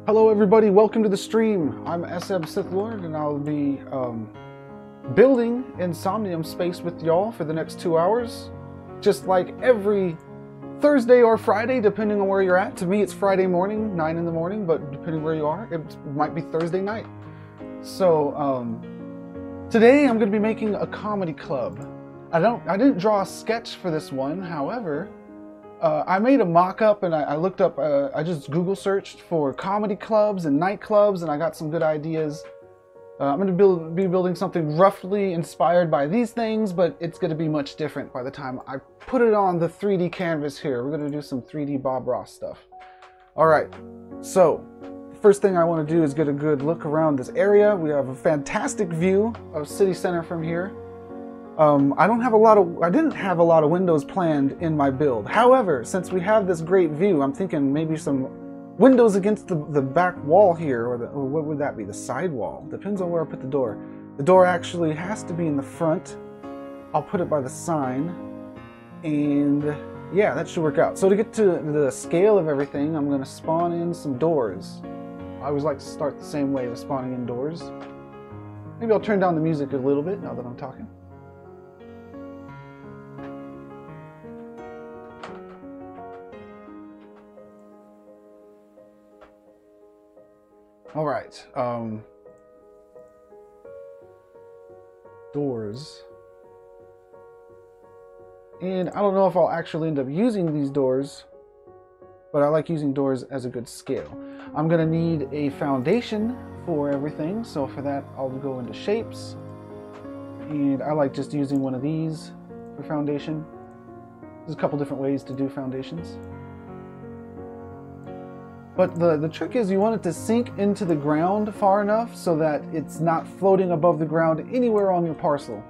Hello everybody, welcome to the stream. I'm SM Sith Lord and I'll be building in Somnium Space with y'all for the next 2 hours. Just like every Thursday or Friday, depending on where you're at. To me it's Friday morning, 9 in the morning, but depending where you are, it might be Thursday night. So today I'm going to be making a comedy club. I didn't draw a sketch for this one, however, I made a mock-up and I looked up, I just Google searched for comedy clubs and nightclubs and I got some good ideas. I'm going to be building something roughly inspired by these things, but it's going to be much different by the time I put it on the 3D canvas here. We're going to do some 3D Bob Ross stuff. Alright, so first thing I want to do is get a good look around this area. We have a fantastic view of City Center from here. I didn't have a lot of windows planned in my build. However, since we have this great view, I'm thinking maybe some windows against the back wall here, or what would that be? The side wall. Depends on where I put the door. The door actually has to be in the front. I'll put it by the sign, and yeah, that should work out. So to get to the scale of everything, I'm going to spawn in some doors. I always like to start the same way with spawning in doors. Maybe I'll turn down the music a little bit now that I'm talking. All right, doors. And I don't know if I'll actually end up using these doors, but I like using doors as a good scale. I'm gonna need a foundation for everything, so for that I'll go into shapes. And I like just using one of these for foundation. There's a couple different ways to do foundations. But the trick is you want it to sink into the ground far enough so that it's not floating above the ground anywhere on your parcel.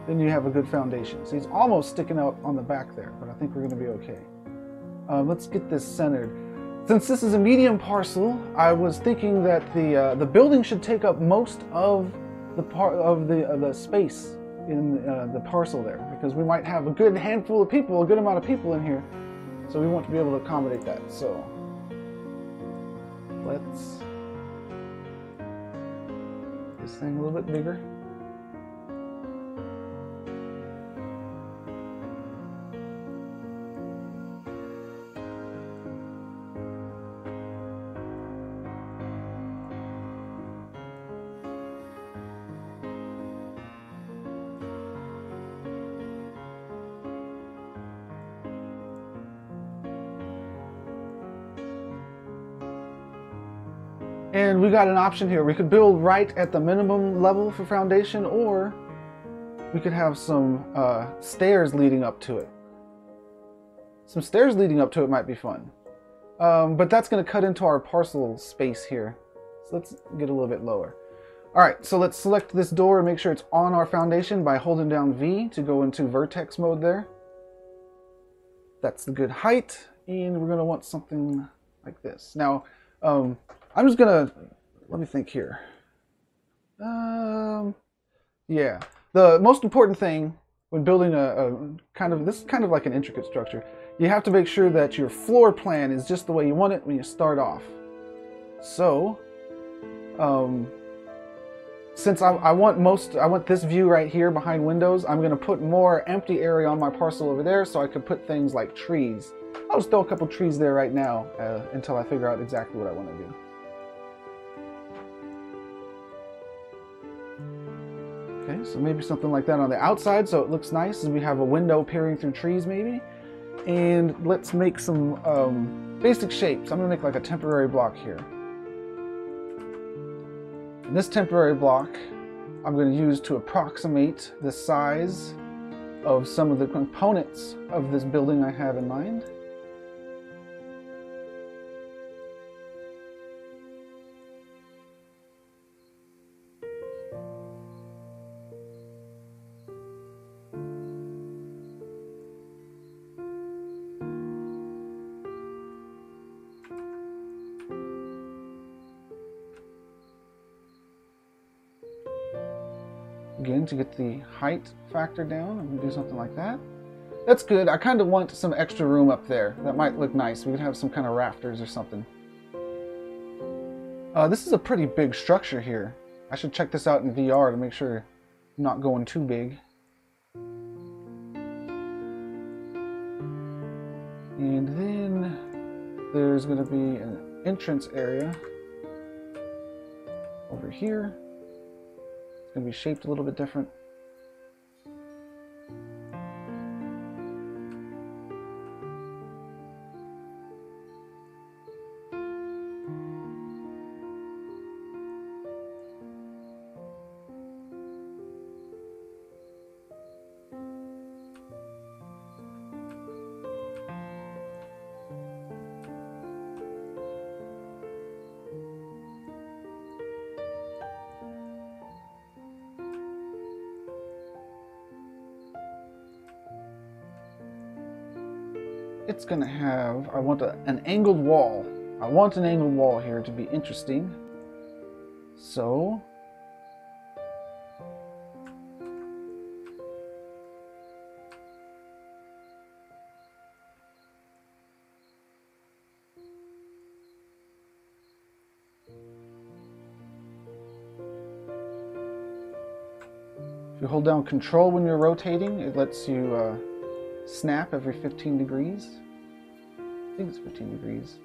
Then you have a good foundation. So he's almost sticking out on the back there, but I think we're going to be okay. Let's get this centered. Since this is a medium parcel, I was thinking that the building should take up most of the space in the parcel there, because we might have a good handful of people, a good amount of people in here, so we want to be able to accommodate that. So let's make this thing a little bit bigger. And we got an option here. We could build right at the minimum level for foundation, or we could have some stairs leading up to it. Some stairs leading up to it might be fun. But that's going to cut into our parcel space here. So let's get a little bit lower. Alright, so let's select this door and make sure it's on our foundation by holding down V to go into vertex mode there. That's the good height, and we're going to want something like this. Now, I'm just gonna, let me think here. Yeah, the most important thing when building this is kind of like an intricate structure, you have to make sure that your floor plan is just the way you want it when you start off. So, since I want this view right here behind windows, I'm gonna put more empty area on my parcel over there so I could put things like trees. I'll just throw a couple trees there right now until I figure out exactly what I want to do. Okay, so maybe something like that on the outside so it looks nice and we have a window peering through trees maybe. And let's make some basic shapes. I'm going to make like a temporary block here. And this temporary block I'm going to use to approximate the size of some of the components of this building I have in mind. Again, to get the height factor down, I'm going to do something like that. That's good. I kind of want some extra room up there. That might look nice. We could have some kind of rafters or something. This is a pretty big structure here. I should check this out in VR to make sure I'm not going too big. And then there's going to be an entrance area over here. It's going to be shaped a little bit different. It's gonna have, I want an angled wall. I want an angled wall here to be interesting. So, if you hold down Control when you're rotating, it lets you snap every 15 degrees. I think it's 15 degrees.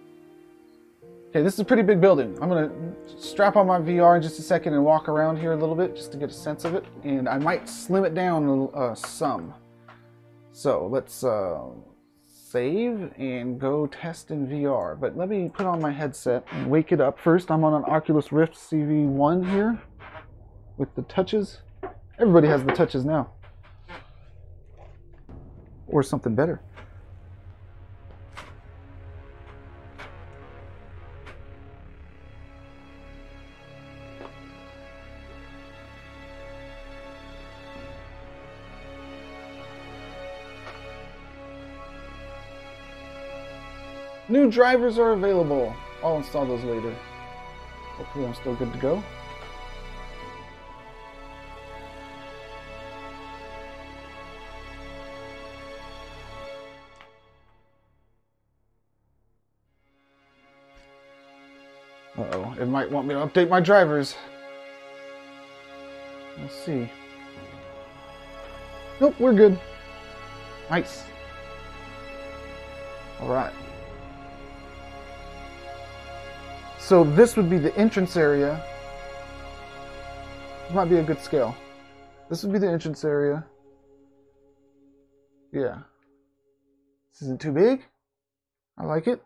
Okay, this is a pretty big building. I'm gonna strap on my VR in just a second and walk around here a little bit just to get a sense of it. And I might slim it down some. So let's save and go test in VR. But let me put on my headset and wake it up. First, I'm on an Oculus Rift CV1 here with the touches. Everybody has the touches now. Or something better. New drivers are available. I'll install those later. Hopefully I'm still good to go. Uh-oh, it might want me to update my drivers. Let's see. Nope, we're good. Nice. Alright. So this would be the entrance area. This might be a good scale. This would be the entrance area. Yeah. This isn't too big. I like it.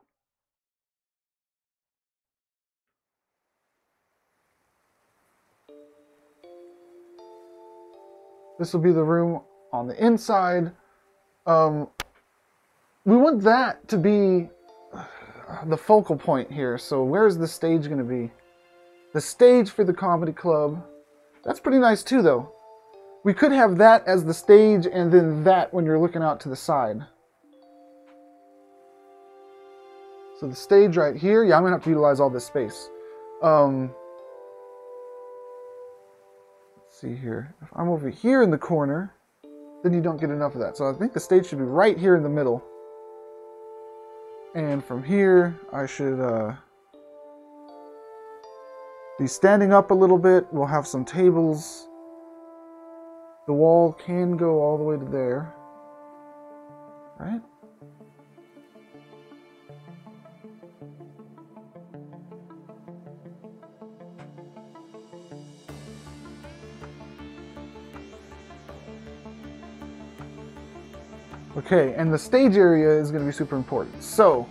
This will be the room on the inside. We want that to be the focal point here. So where's the stage going to be? The stage for the comedy club. That's pretty nice too, though. We could have that as the stage and then that when you're looking out to the side. So the stage right here. Yeah, I'm going to have to utilize all this space. See here, if I'm over here in the corner, then you don't get enough of that. So I think the stage should be right here in the middle. And from here, I should be standing up a little bit. We'll have some tables. The wall can go all the way to there. Right? Okay, and the stage area is going to be super important. So,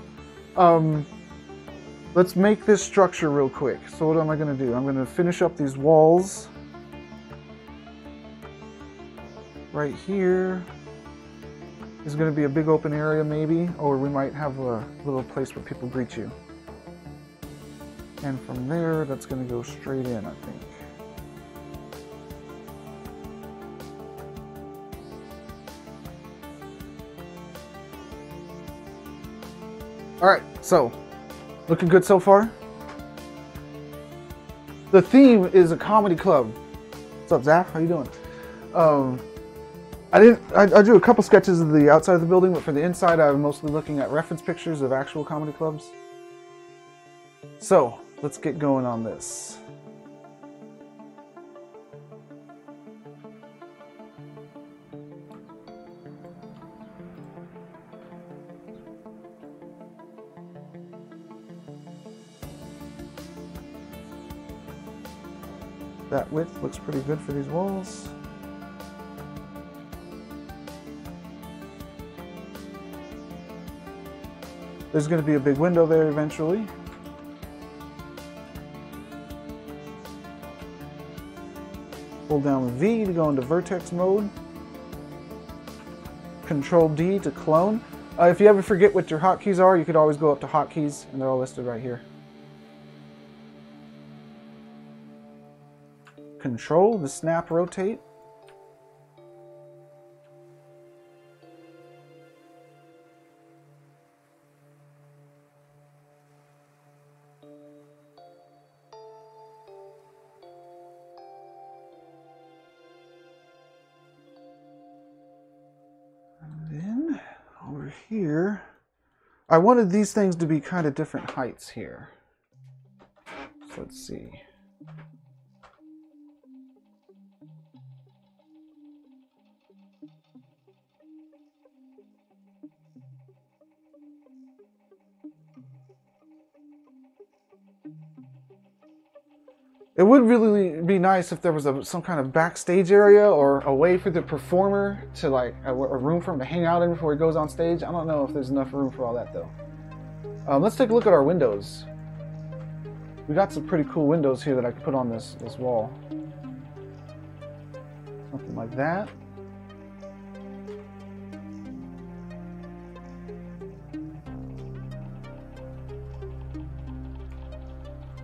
let's make this structure real quick. So what am I going to do? I'm going to finish up these walls. Right here is going to be a big open area maybe, or we might have a little place where people greet you. And from there, that's going to go straight in, I think. Alright, so, looking good so far? The theme is a comedy club. What's up, Zach? How you doing? I drew a couple sketches of the outside of the building, but for the inside I'm mostly looking at reference pictures of actual comedy clubs. So, let's get going on this. That width looks pretty good for these walls. There's going to be a big window there eventually. Hold down V to go into vertex mode. Control D to clone. If you ever forget what your hotkeys are, you could always go up to hotkeys, and they're all listed right here. Control the snap rotate. Over here, I wanted these things to be kind of different heights here. So let's see. It would really be nice if there was some kind of backstage area or a way for the performer to, like, a room for him to hang out in before he goes on stage. I don't know if there's enough room for all that though. Let's take a look at our windows. We got some pretty cool windows here that I could put on this wall. Something like that.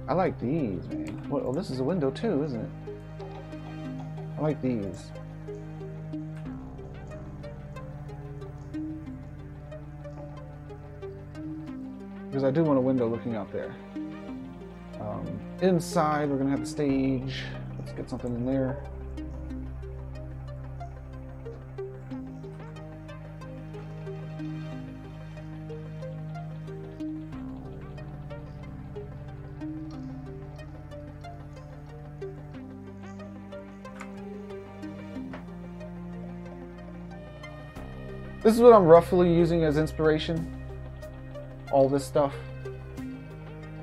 I like these, man. Well, this is a window too, isn't it? I like these. Because I do want a window looking out there. Inside, we're going to have the stage. Let's get something in there. This is what I'm roughly using as inspiration. All this stuff.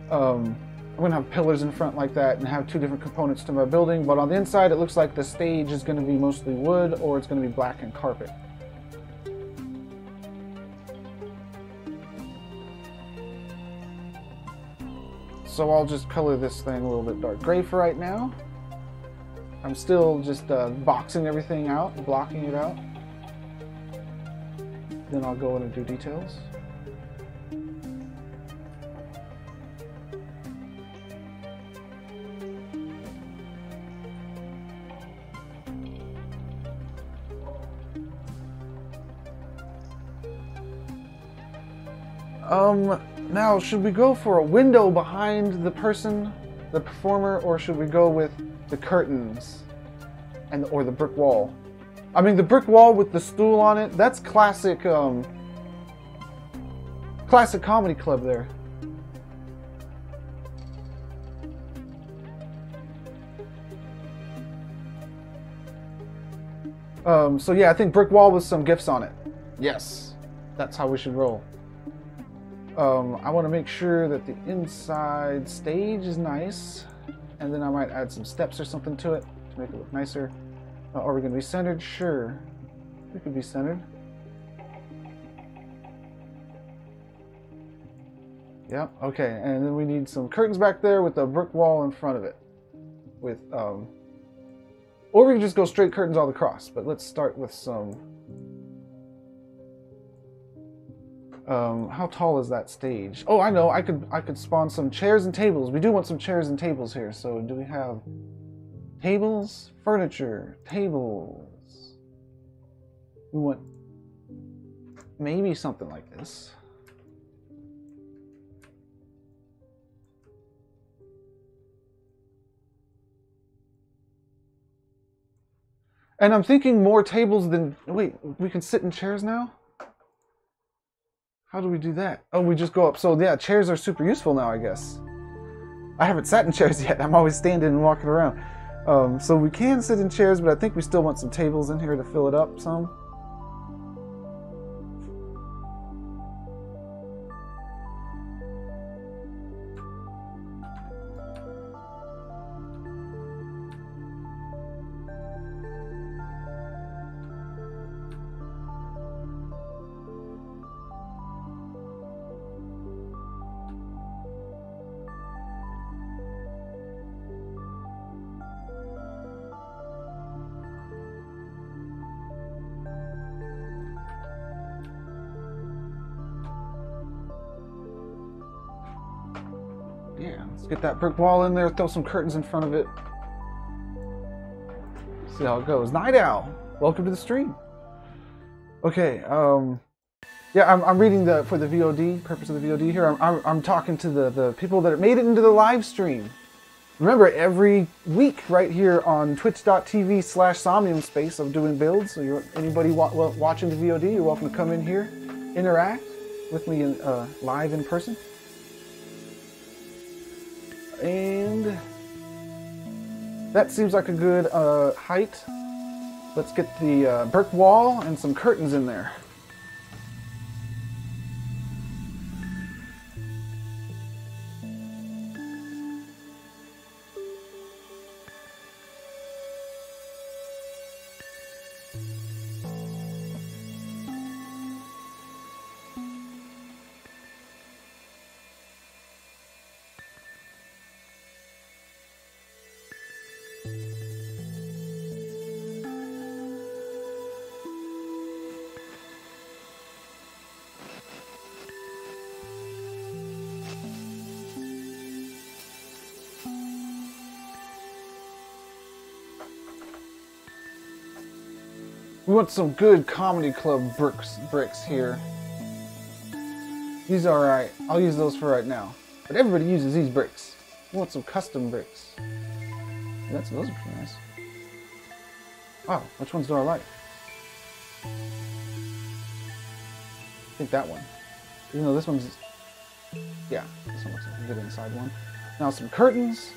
I'm going to have pillars in front like that and have two different components to my building, but on the inside it looks like the stage is going to be mostly wood or it's going to be black and carpet. So I'll just color this thing a little bit dark gray for right now. I'm still just boxing everything out, blocking it out. Then I'll go in and do details. Now, should we go for a window behind the person, the performer, or should we go with the curtains or the brick wall? I mean, the brick wall with the stool on it, that's classic, classic comedy club there. So yeah, I think brick wall with some gifts on it. Yes, that's how we should roll. I want to make sure that the inside stage is nice, and then I might add some steps or something to it to make it look nicer. Are we going to be centered? Sure, we could be centered. Yep, okay, and then we need some curtains back there with a brick wall in front of it. With, or we can just go straight curtains all across, but let's start with some... how tall is that stage? Oh, I know, I could spawn some chairs and tables. We do want some chairs and tables here, so do we have tables, furniture, tables? We want maybe something like this. And I'm thinking more tables than... Wait, we can sit in chairs now? How do we do that? Oh, we just go up. So yeah, chairs are super useful now, I guess. I haven't sat in chairs yet. I'm always standing and walking around. So we can sit in chairs, but I think we still want some tables in here to fill it up some. Yeah, let's get that brick wall in there, throw some curtains in front of it. See how it goes. Night Owl, welcome to the stream. Okay, yeah, I'm reading for the VOD, purpose of the VOD here. I'm talking to the people that made it into the live stream. Remember, every week right here on twitch.tv/Somnium Space, I'm doing builds. So anybody watching the VOD, you're welcome to come in here, interact with me live in person. And that seems like a good height. Let's get the brick wall and some curtains in there. We want some good comedy club bricks here. These are alright. I'll use those for right now. But everybody uses these bricks. We want some custom bricks. Yeah, those are pretty nice. Oh, which ones do I like? I think that one. Even though this one's... Yeah, this one looks like a good inside one. Now some curtains.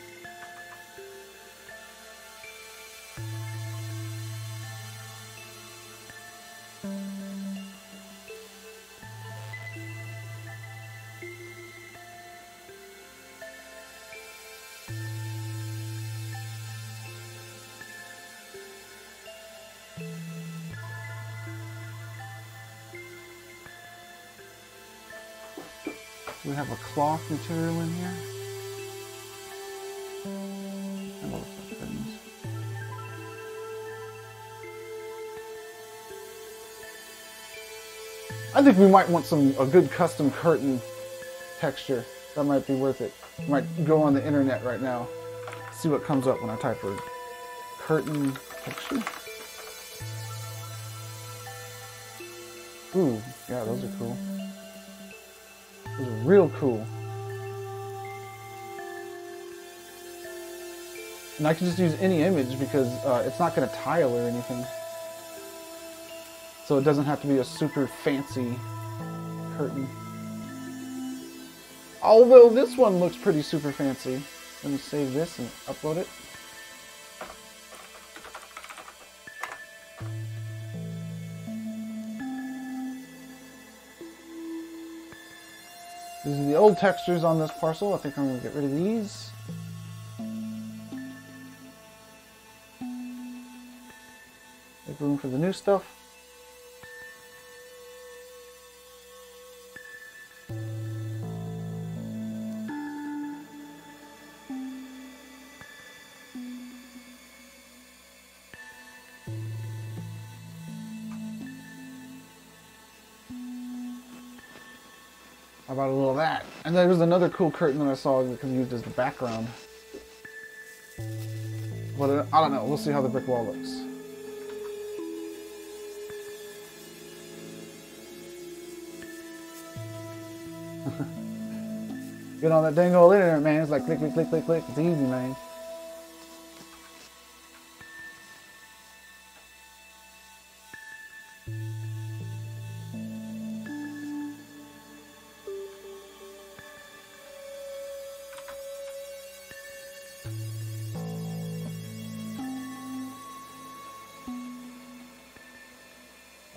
We have a cloth material in here. And what looks like curtains. I think we might want a good custom curtain texture. That might be worth it. I might go on the internet right now, see what comes up when I type a curtain texture. Ooh, yeah, those are cool. Those are real cool. And I can just use any image because it's not going to tile or anything. So it doesn't have to be a super fancy curtain. Although this one looks pretty super fancy. Let me save this and upload it. These are the old textures on this parcel. I think I'm going to get rid of these. Make room for the new stuff. How about a little of that? And there was another cool curtain that I saw that could be used as the background. But I don't know. We'll see how the brick wall looks. Get on that dang old internet, man. It's like click, click, click, click, click. It's easy, man.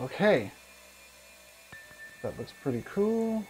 Okay. That looks pretty cool.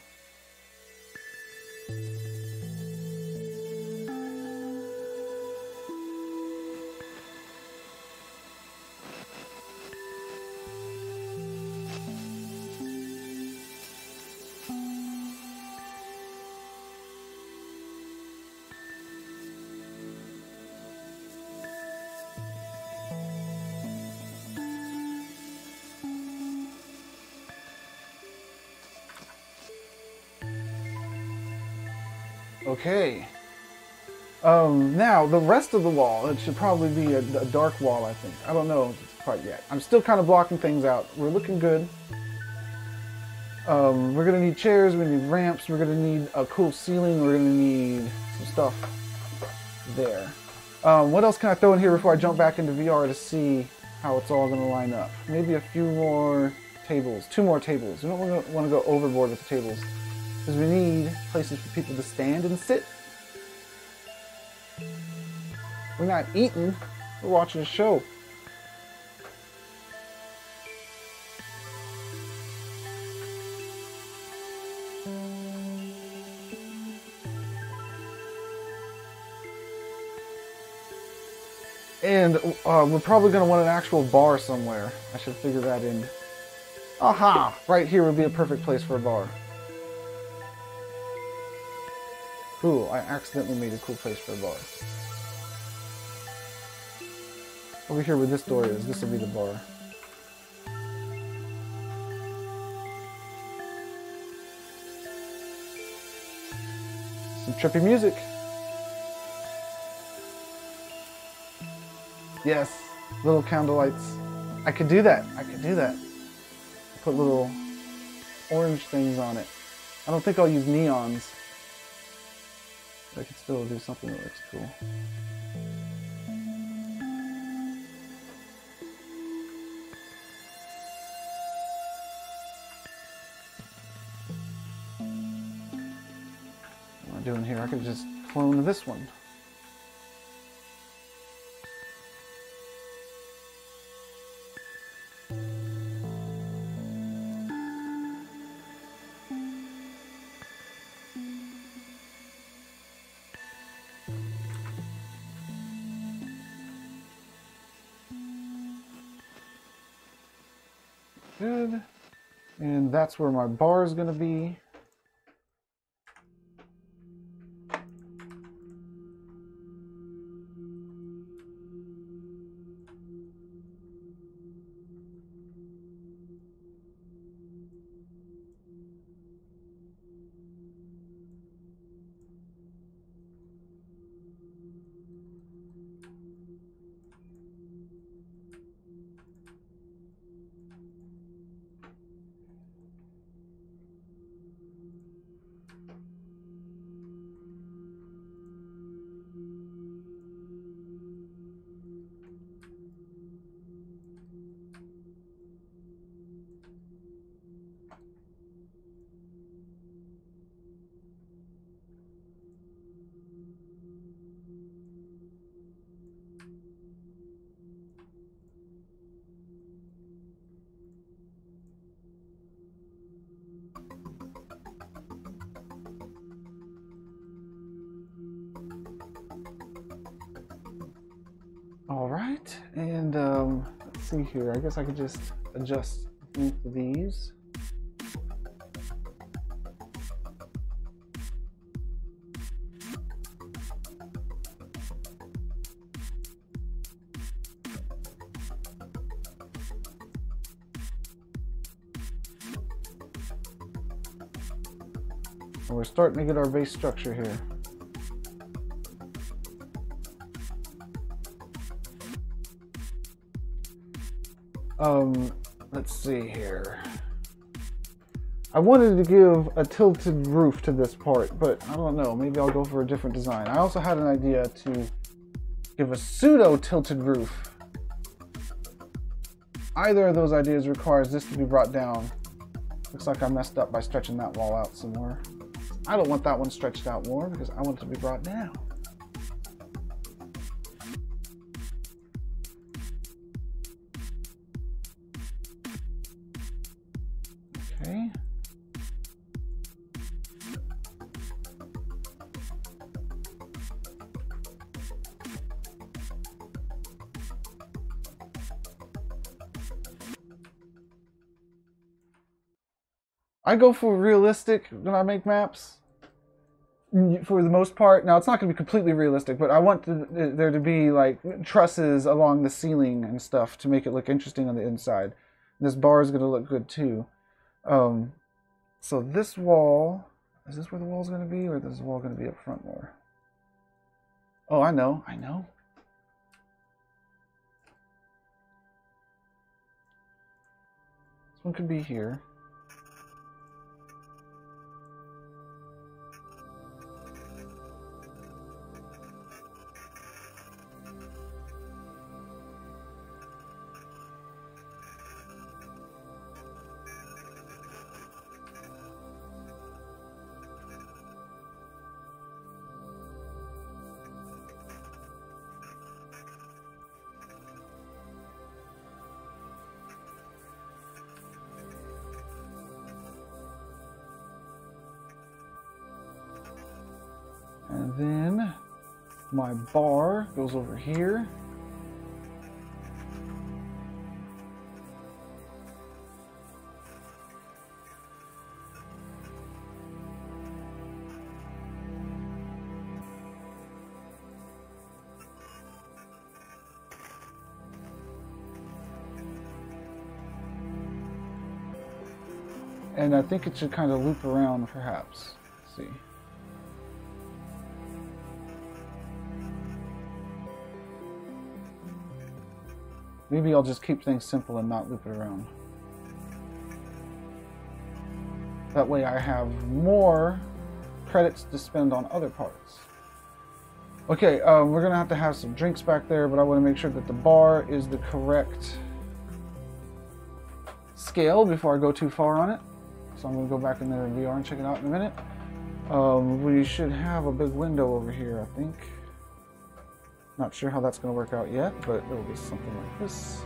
Okay. Now, the rest of the wall, it should probably be a dark wall, I think. I don't know quite yet. I'm still kind of blocking things out. We're looking good. We're going to need chairs, we're going to need ramps, we're going to need a cool ceiling, we're going to need some stuff there. What else can I throw in here before I jump back into VR to see how it's all going to line up? Maybe a few more tables, 2 more tables. We don't want to go overboard with the tables, because we need places for people to stand and sit. We're not eating, we're watching a show. And we're probably going to want an actual bar somewhere. I should figure that in. Aha! Right here would be a perfect place for a bar. Cool, I accidentally made a cool place for a bar. Over here where this door is, this will be the bar. Some trippy music. Yes, little candle lights. I could do that. I could do that. Put little orange things on it. I don't think I'll use neons. But I could still do something that looks cool. What am I doing here? I could just clone this one. Good. And that's where my bar is going to be. All right, and let's see here. I guess I could just adjust both of these. And we're starting to get our base structure here. Let's see here. I wanted to give a tilted roof to this part, but I don't know. Maybe I'll go for a different design. I also had an idea to give a pseudo tilted roof. Either of those ideas requires this to be brought down. Looks like I messed up by stretching that wall out some more. I don't want that one stretched out more because I want it to be brought down. I go for realistic when I make maps. For the most part. Now, it's not going to be completely realistic, but I want there to be like trusses along the ceiling and stuff to make it look interesting on the inside. This bar is going to look good too. So this wall, is this where the wall's going to be, or is this wall going to be up front more? Oh, I know. This one could be here. And then my bar goes over here. And I think it should kind of loop around, perhaps. Let's see. Maybe I'll just keep things simple and not loop it around. That way I have more credits to spend on other parts. Okay, we're gonna have to have some drinks back there, but I want to make sure that the bar is the correct scale before I go too far on it. So I'm gonna go back in there in VR and check it out in a minute. We should have a big window over here, I think. Not sure how that's going to work out yet, but it'll be something like this.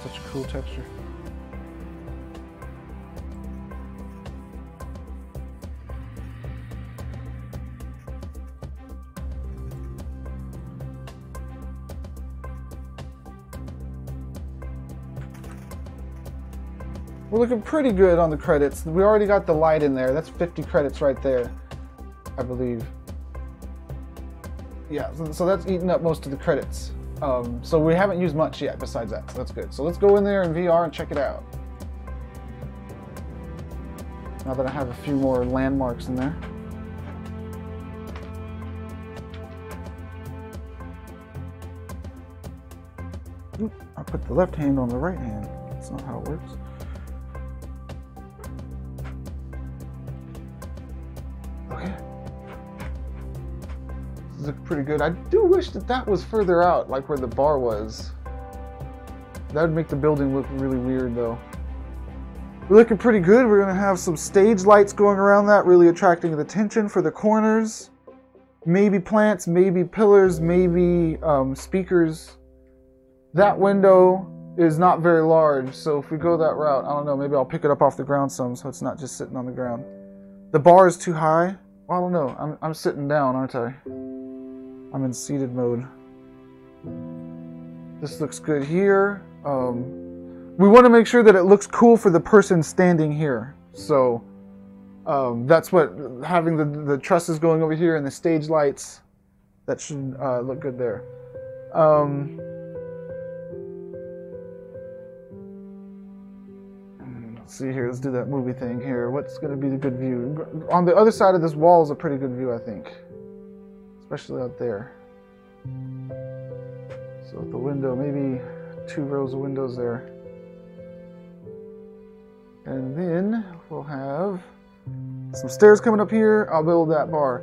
Such a cool texture. We're looking pretty good on the credits. We already got the light in there. That's 50 credits right there, I believe. Yeah, so that's eating up most of the credits. So we haven't used much yet besides that, so that's good. So let's go in there in VR and check it out. Now that I have a few more landmarks in there. Oop, I put the left hand on the right hand. That's not how it works. Okay. This looks pretty good. I do wish that that was further out, like where the bar was. That would make the building look really weird, though. We're looking pretty good. We're going to have some stage lights going around that, really attracting the attention for the corners. Maybe plants, maybe pillars, maybe speakers. That window is not very large, so if we go that route, I don't know, maybe I'll pick it up off the ground some so it's not just sitting on the ground. The bar is too high. Well, I don't know. I'm sitting down, aren't I? I'm in seated mode. This looks good here. We want to make sure that it looks cool for the person standing here. So that's what, having the trusses going over here and the stage lights, that should look good there. Let's see here, let's do that movie thing here. What's going to be the good view? On the other side of this wall is a pretty good view, I think. Especially out there. So at the window, maybe 2 rows of windows there. And then we'll have some stairs coming up here. I'll build that bar.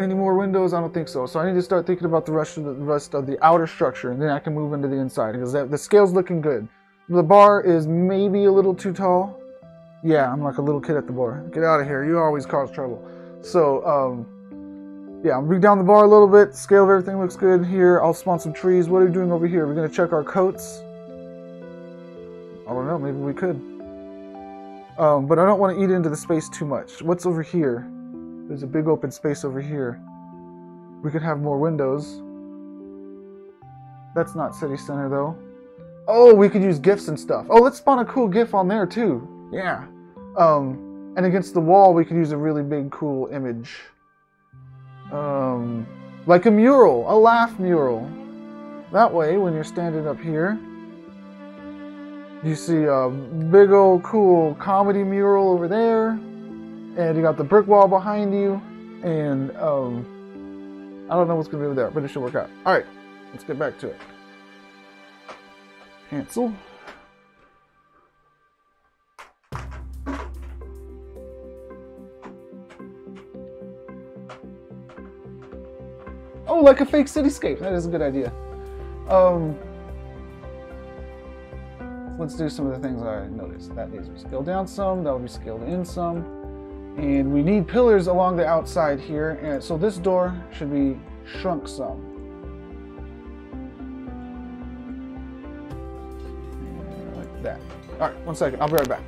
Any more windows? I don't think so. So I need to start thinking about the rest of the outer structure, and then I can move into the inside, because the scale's looking good. The bar is maybe a little too tall. Yeah, I'm like a little kid at the bar. Get out of here. You always cause trouble. So, yeah, I'll bring down the bar a little bit. Scale of everything looks good here. I'll spawn some trees. What are we doing over here? We're going to check our coats. I don't know, maybe we could. But I don't want to eat into the space too much. What's over here? There's a big open space over here. We could have more windows. That's not city center though. Oh, we could use GIFs and stuff. Oh, let's spawn a cool GIF on there too. Yeah. And against the wall, we could use a really big, cool image. Like a mural, a laugh mural. That way, when you're standing up here, you see a big old cool comedy mural over there, and you got the brick wall behind you, and I don't know what's gonna be over there, but it should work out. All right, let's get back to it. Cancel. Oh, like a fake cityscape. That is a good idea. Let's do some of the things I noticed. That needs to be scaled down some. That will be scaled in some. And we need pillars along the outside here. And so this door should be shrunk some. Like that. All right, 1 second. I'll be right back.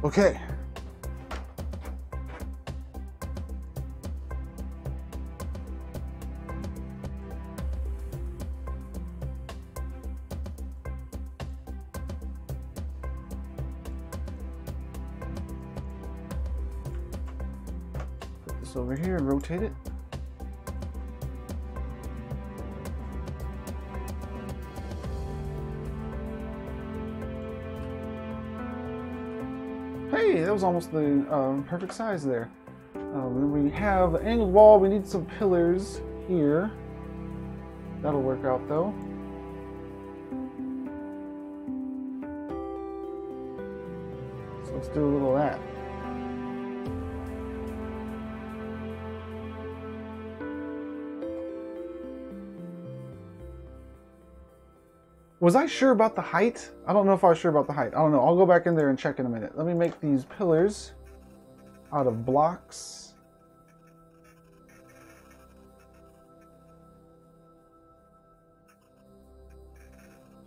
Okay. Put this over here and rotate it. Hey, that was almost the perfect size there. Then we have an angled wall. We need some pillars here. That'll work out though. So let's do a little of that. Was I sure about the height? I don't know if I was sure about the height. I don't know. I'll go back in there and check in a minute. Let me make these pillars out of blocks.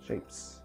Shapes.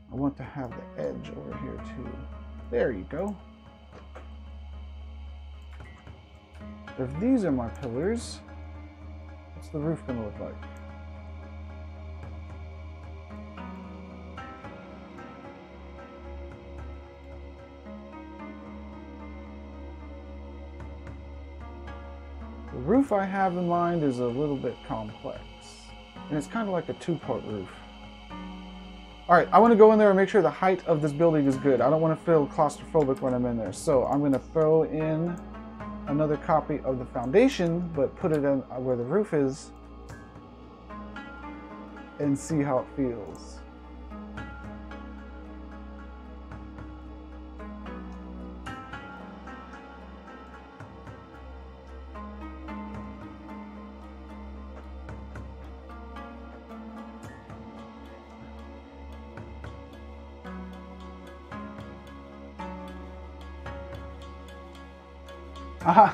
I want to have the edge over here too. There you go. If these are my pillars, what's the roof going to look like? The roof I have in mind is a little bit complex, and it's kind of like a two-part roof. Alright, I want to go in there and make sure the height of this building is good. I don't want to feel claustrophobic when I'm in there. So I'm going to throw in another copy of the foundation, but put it in where the roof is and see how it feels.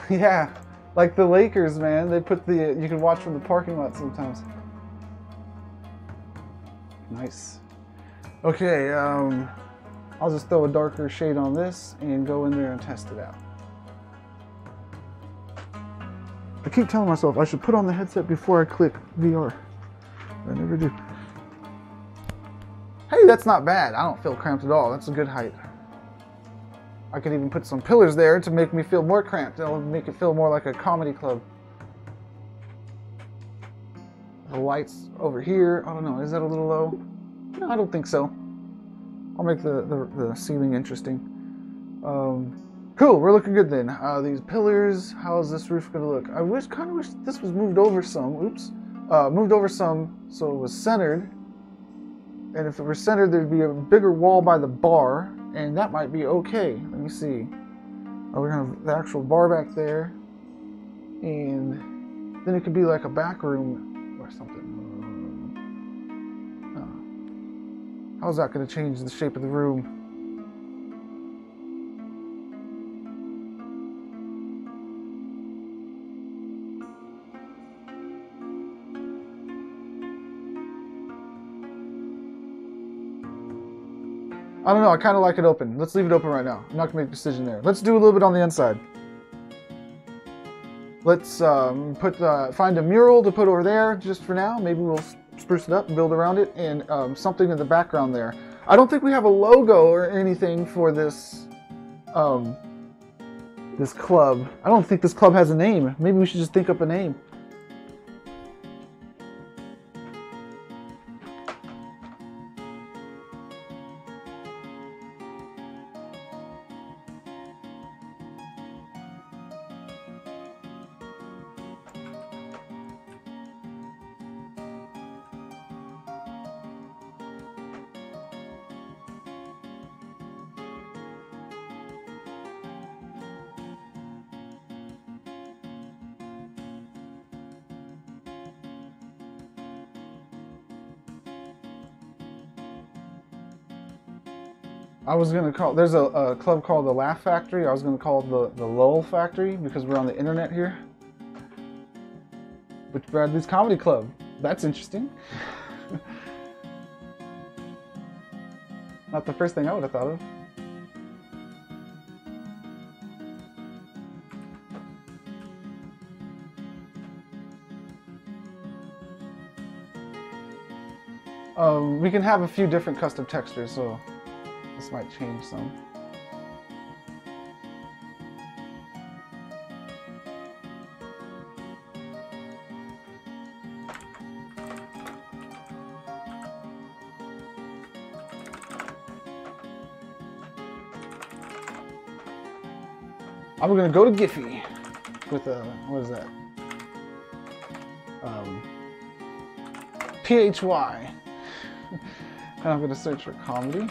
Yeah, like the Lakers, man. They put the, you can watch from the parking lot sometimes. Nice. Okay, I'll just throw a darker shade on this and go in there and test it out. I keep telling myself I should put on the headset before I click VR. I never do. Hey, that's not bad. I don't feel cramped at all. That's a good height. I could even put some pillars there to make me feel more cramped. It'll make it feel more like a comedy club. The lights over here, I don't know, is that a little low? No, I don't think so. I'll make the ceiling interesting. Cool, we're looking good then. These pillars, how is this roof gonna look? I kind of wish this was moved over some, oops. Moved over some so it was centered. And if it were centered, there'd be a bigger wall by the bar, and that might be okay. Let me see. We're gonna have the actual bar back there. And then it could be like a back room or something. How's that gonna change the shape of the room? I don't know, I kind of like it open. Let's leave it open right now. I'm not gonna make a decision there. Let's do a little bit on the inside. Let's find a mural to put over there just for now. Maybe we'll spruce it up and build around it, and something in the background there. I don't think we have a logo or anything for this this club. I don't think this club has a name. Maybe we should just think up a name. I was gonna call, there's a club called the Laugh Factory. I was gonna call it the Lull Factory because we're on the internet here. Which Bradley's Comedy Club. That's interesting. Not the first thing I would have thought of. We can have a few different custom textures, so this might change some. I'm gonna go to Giphy with a, what is that? PHY. And I'm gonna search for comedy.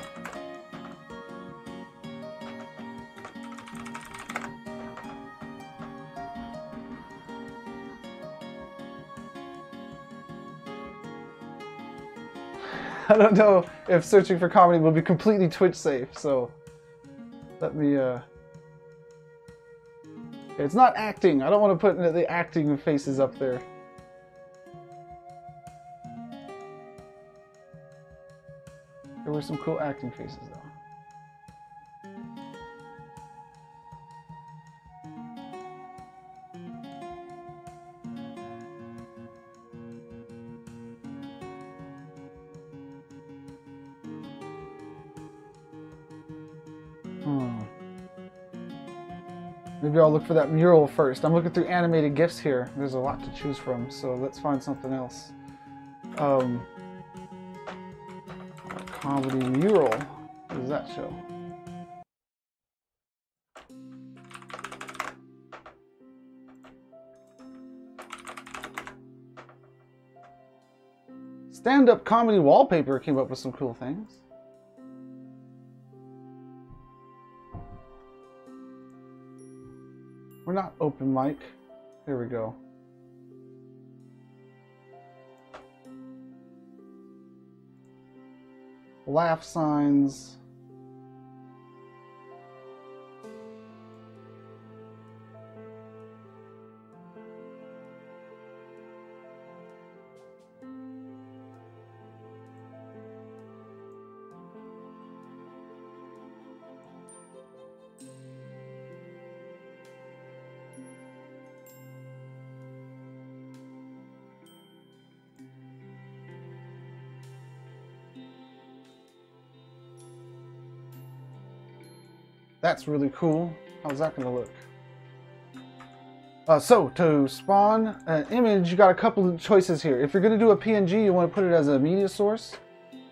I don't know if searching for comedy will be completely Twitch safe, so let me, it's not acting. I don't want to put the acting faces up there. There were some cool acting faces, though. Maybe I'll look for that mural first. I'm looking through animated GIFs here. There's a lot to choose from, so let's find something else. Comedy mural. What does that show? Stand-up comedy wallpaper came up with some cool things. We're not open mic. Here we go. Laugh signs. That's really cool. How's that going to look? So to spawn an image, you got a couple of choices here. If you're going to do a PNG, you want to put it as a media source.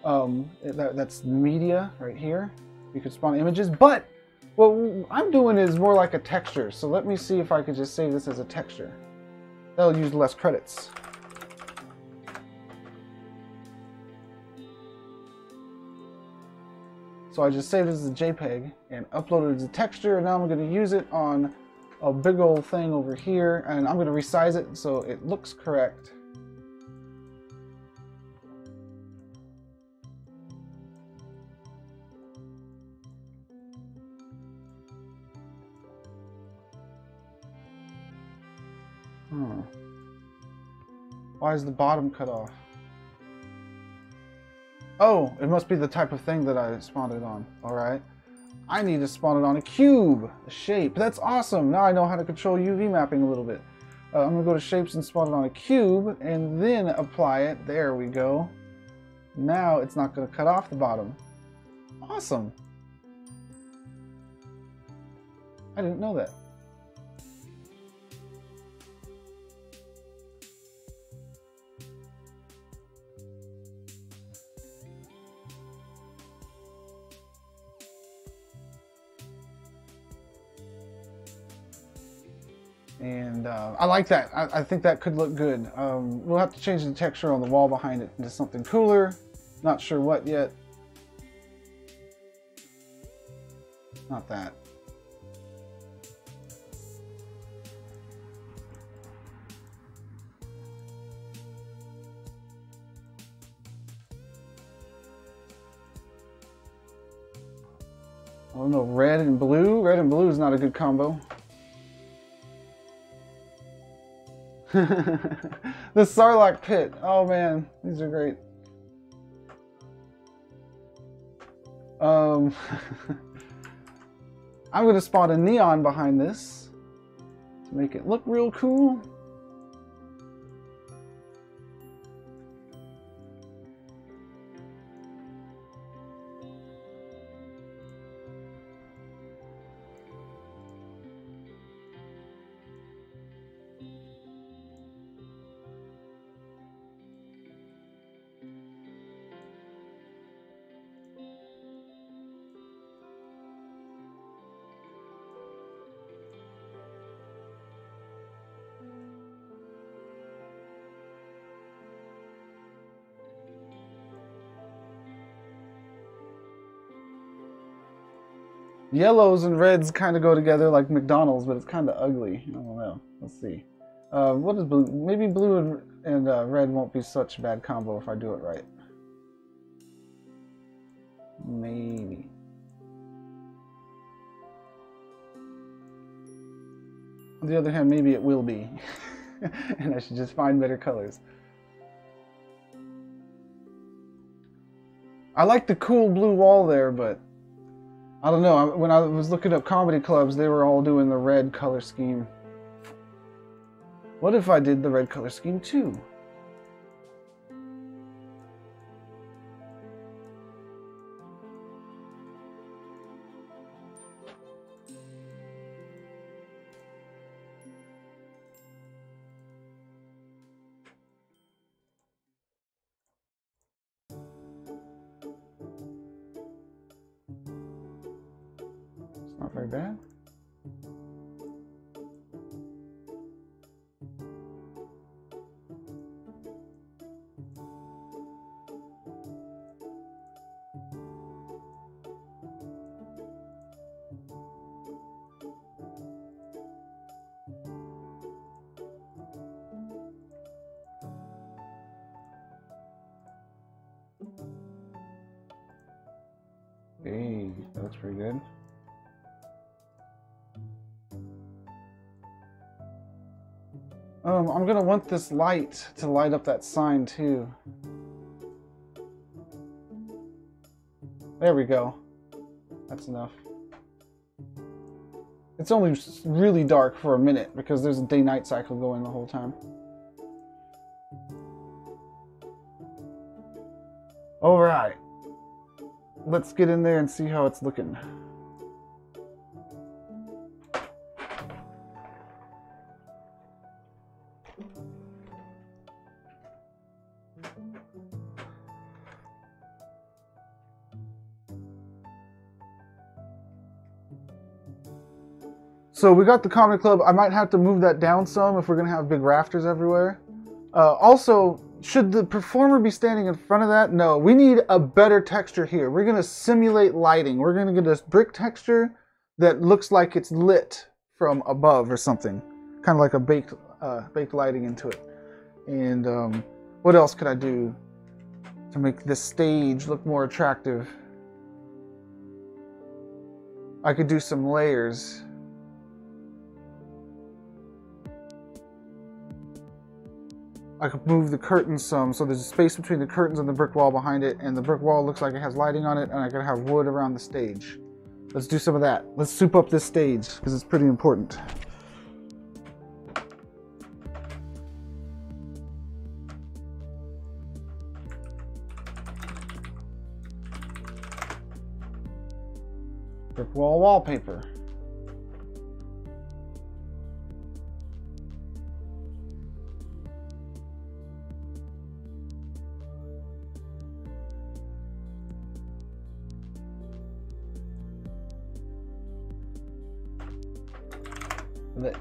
That's media right here. You can spawn images, but what I'm doing is more like a texture. So let me see if I could just save this as a texture. That'll use less credits. So I just saved this as a JPEG and uploaded it as a texture, and now I'm going to use it on a big old thing over here, and I'm going to resize it so it looks correct. Why is the bottom cut off? Oh, it must be the type of thing that I spawned it on. Alright. I need to spawn it on a cube, a shape. That's awesome. Now I know how to control UV mapping a little bit. I'm going to go to shapes and spawn it on a cube and then apply it. There we go. Now it's not going to cut off the bottom. Awesome. I didn't know that. And I like that. I think that could look good. We'll have to change the texture on the wall behind it into something cooler. Not sure what yet. Not that. I don't know, red and blue? Red and blue is not a good combo. The Sarlacc pit. Oh man, these are great. I'm going to spawn a neon behind this to make it look real cool. Yellows and reds kind of go together like McDonald's, but it's kind of ugly. I don't know. Let's see. What is blue? Maybe blue and red won't be such a bad combo if I do it right. Maybe. On the other hand, maybe it will be. And I should just find better colors. I like the cool blue wall there, but I don't know. When I was looking up comedy clubs, they were all doing the red color scheme. What if I did the red color scheme too? Not very bad. Hey, that's pretty good. I'm gonna want this light to light up that sign too. There we go. That's enough. It's only really dark for a minute because there's a day-night cycle going the whole time. Alright. Let's get in there and see how it's looking. So we got the comedy club. I might have to move that down some if we're gonna have big rafters everywhere. Also, should the performer be standing in front of that? No, we need a better texture here. We're gonna simulate lighting. We're gonna get a brick texture that looks like it's lit from above or something, kind of like a baked lighting into it. And what else could I do to make this stage look more attractive? I could do some layers. I could move the curtains some, so there's a space between the curtains and the brick wall behind it, and the brick wall looks like it has lighting on it, and I could have wood around the stage. Let's do some of that. Let's soup up this stage, because it's pretty important. Brick wall wallpaper. Lit.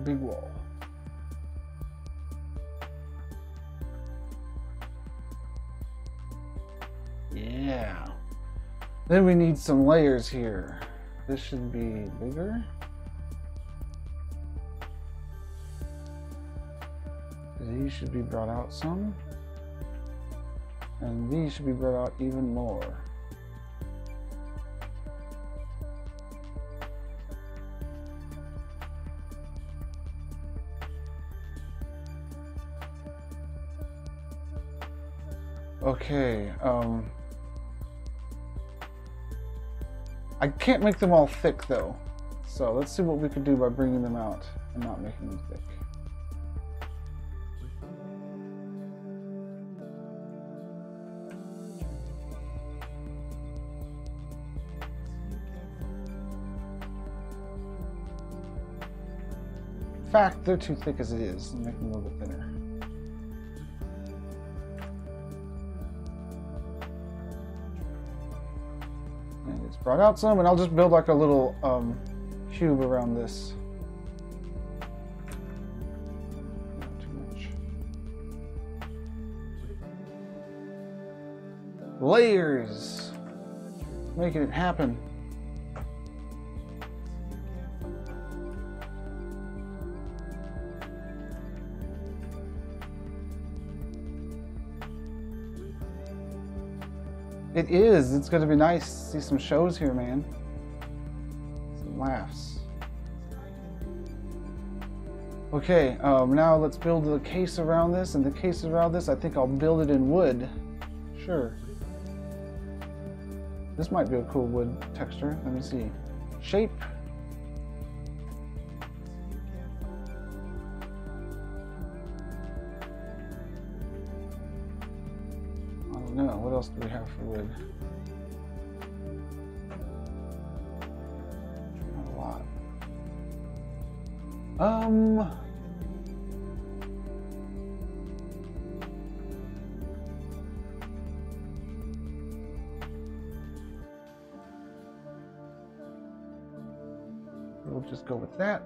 Big wall. Yeah. Then we need some layers here. This should be bigger. These should be brought out some. And these should be brought out even more. Okay, I can't make them all thick though. So let's see what we can do by bringing them out and not making them thick. In fact, they're too thick as it is. I'll make them a little bit thinner. And it's brought out some, and I'll just build like a little cube around this. Not too much. Layers! Making it happen. It is. It's going to be nice to see some shows here, man. Some laughs. Okay, now let's build the case around this, and the case around this, I think I'll build it in wood. Sure. This might be a cool wood texture. Let me see. Shape. No, what else do we have for wood? Not a lot. We'll just go with that.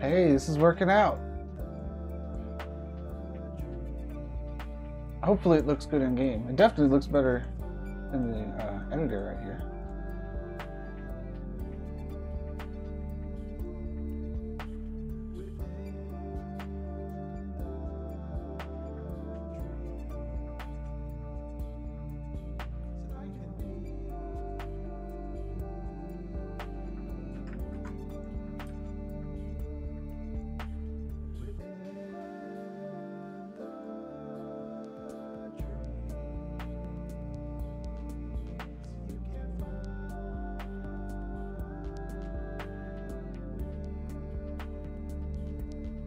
Hey, this is working out. Hopefully it looks good in game. It definitely looks better in the editor right here.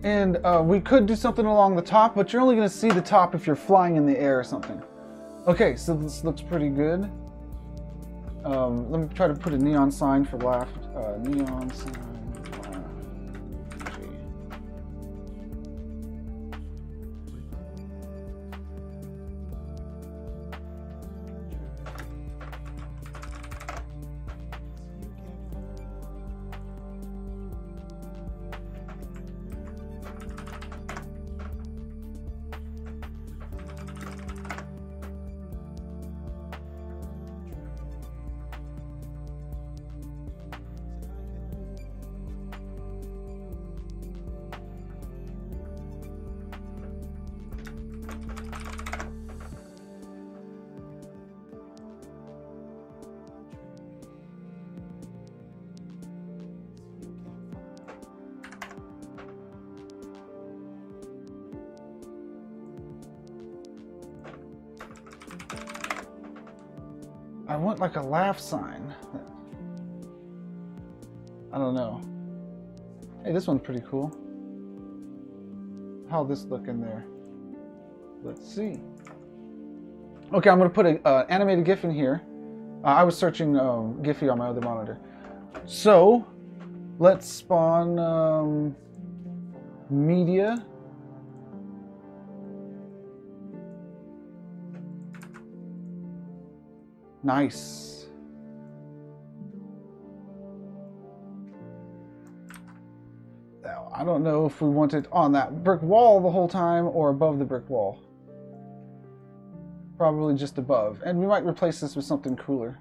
And we could do something along the top, but you're only going to see the top if you're flying in the air or something. Okay, so this looks pretty good. Let me try to put a neon sign for left. Neon sign. I want like a laugh sign. I don't know. Hey, this one's pretty cool. How'll this look in there? Let's see. Okay, I'm gonna put an animated GIF in here. I was searching Giphy on my other monitor. So, let's spawn media. Nice. Now, I don't know if we want it on that brick wall the whole time or above the brick wall. Probably just above. And we might replace this with something cooler.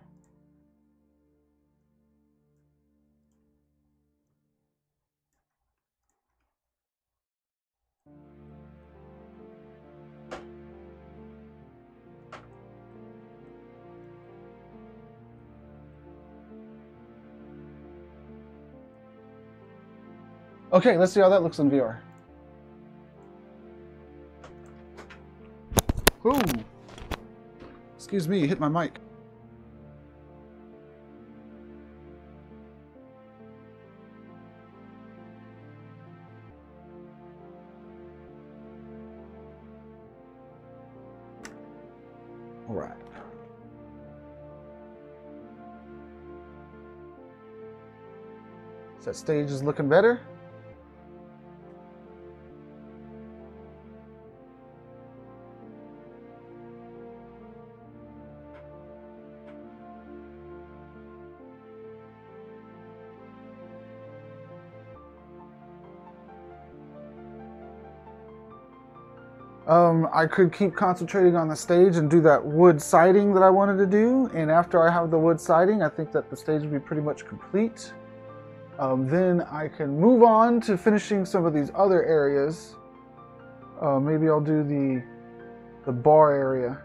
Okay, let's see how that looks in VR. Ooh. Excuse me, hit my mic. All right. So that stage is looking better. I could keep concentrating on the stage and do that wood siding that I wanted to do. And after I have the wood siding, I think that the stage will be pretty much complete. Then I can move on to finishing some of these other areas. Maybe I'll do the bar area.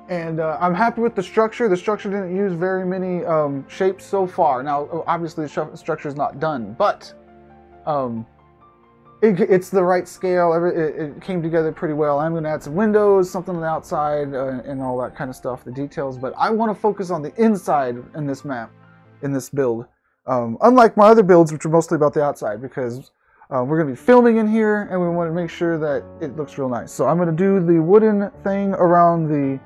And I'm happy with the structure. The structure didn't use very many shapes so far. Now, obviously the structure is not done, but it's the right scale. It came together pretty well. I'm going to add some windows, something on the outside, and all that kind of stuff, the details. But I want to focus on the inside in this map, in this build. Unlike my other builds, which are mostly about the outside, because we're going to be filming in here, and we want to make sure that it looks real nice. So I'm going to do the wooden thing around the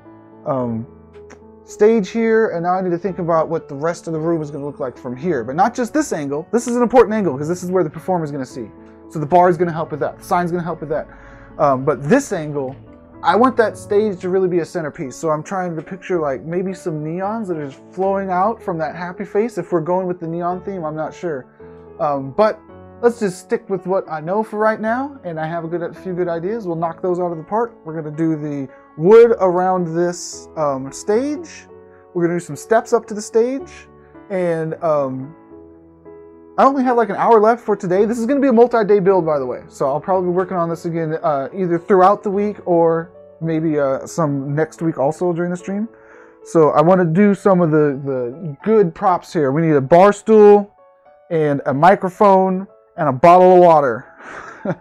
stage here, and now I need to think about what the rest of the room is going to look like from here. But not just this angle. This is an important angle, because this is where the performer is going to see. So the bar is going to help with that. The sign's going to help with that. But this angle, I want that stage to really be a centerpiece. So I'm trying to picture like maybe some neons that are just flowing out from that happy face. If we're going with the neon theme, I'm not sure. But let's just stick with what I know for right now. And I have a few good ideas. We'll knock those out of the park. We're going to do the wood around this stage. We're going to do some steps up to the stage. And I only have like an hour left for today. This is going to be a multi-day build, by the way. So I'll probably be working on this again either throughout the week or maybe some next week also during the stream. So I want to do some of the good props here. We need a bar stool and a microphone and a bottle of water.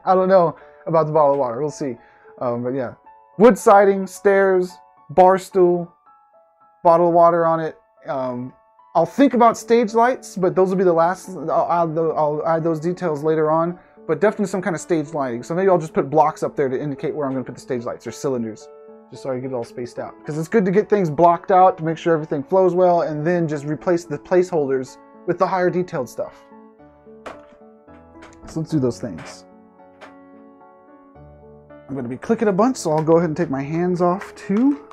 I don't know about the bottle of water. We'll see. But yeah, wood siding, stairs, bar stool, bottle of water on it. I'll think about stage lights, but those will be the last. I'll add those details later on. but definitely some kind of stage lighting. So maybe I'll just put blocks up there to indicate where I'm going to put the stage lights or cylinders, just so I get it all spaced out. Because it's good to get things blocked out to make sure everything flows well, and then just replace the placeholders with the higher detailed stuff. So let's do those things. I'm going to be clicking a bunch, so I'll go ahead and take my hands off too.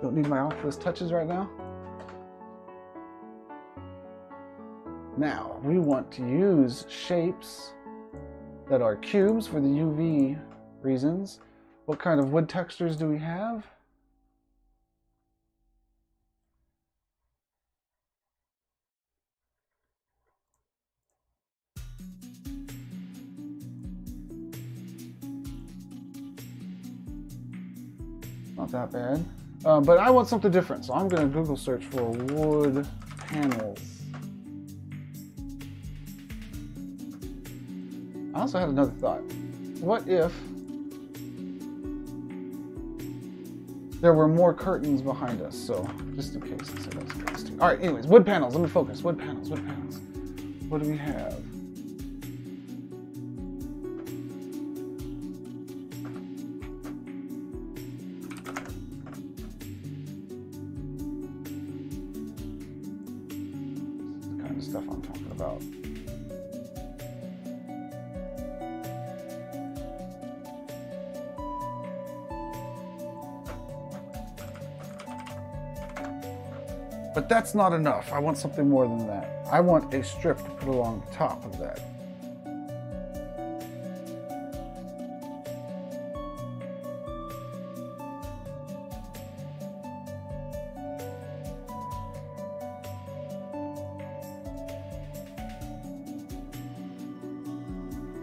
Don't need my Oculus touches right now. Now, we want to use shapes that are cubes for the UV reasons. What kind of wood textures do we have? Not that bad. But I want something different, so I'm going to Google search for wood panels. I also had another thought. What if there were more curtains behind us? So, just in case. So that's close to. All right, anyways, wood panels. Let me focus. Wood panels, wood panels. What do we have? This is the kind of stuff I'm talking about. But that's not enough. I want something more than that. I want a strip to put along the top of that.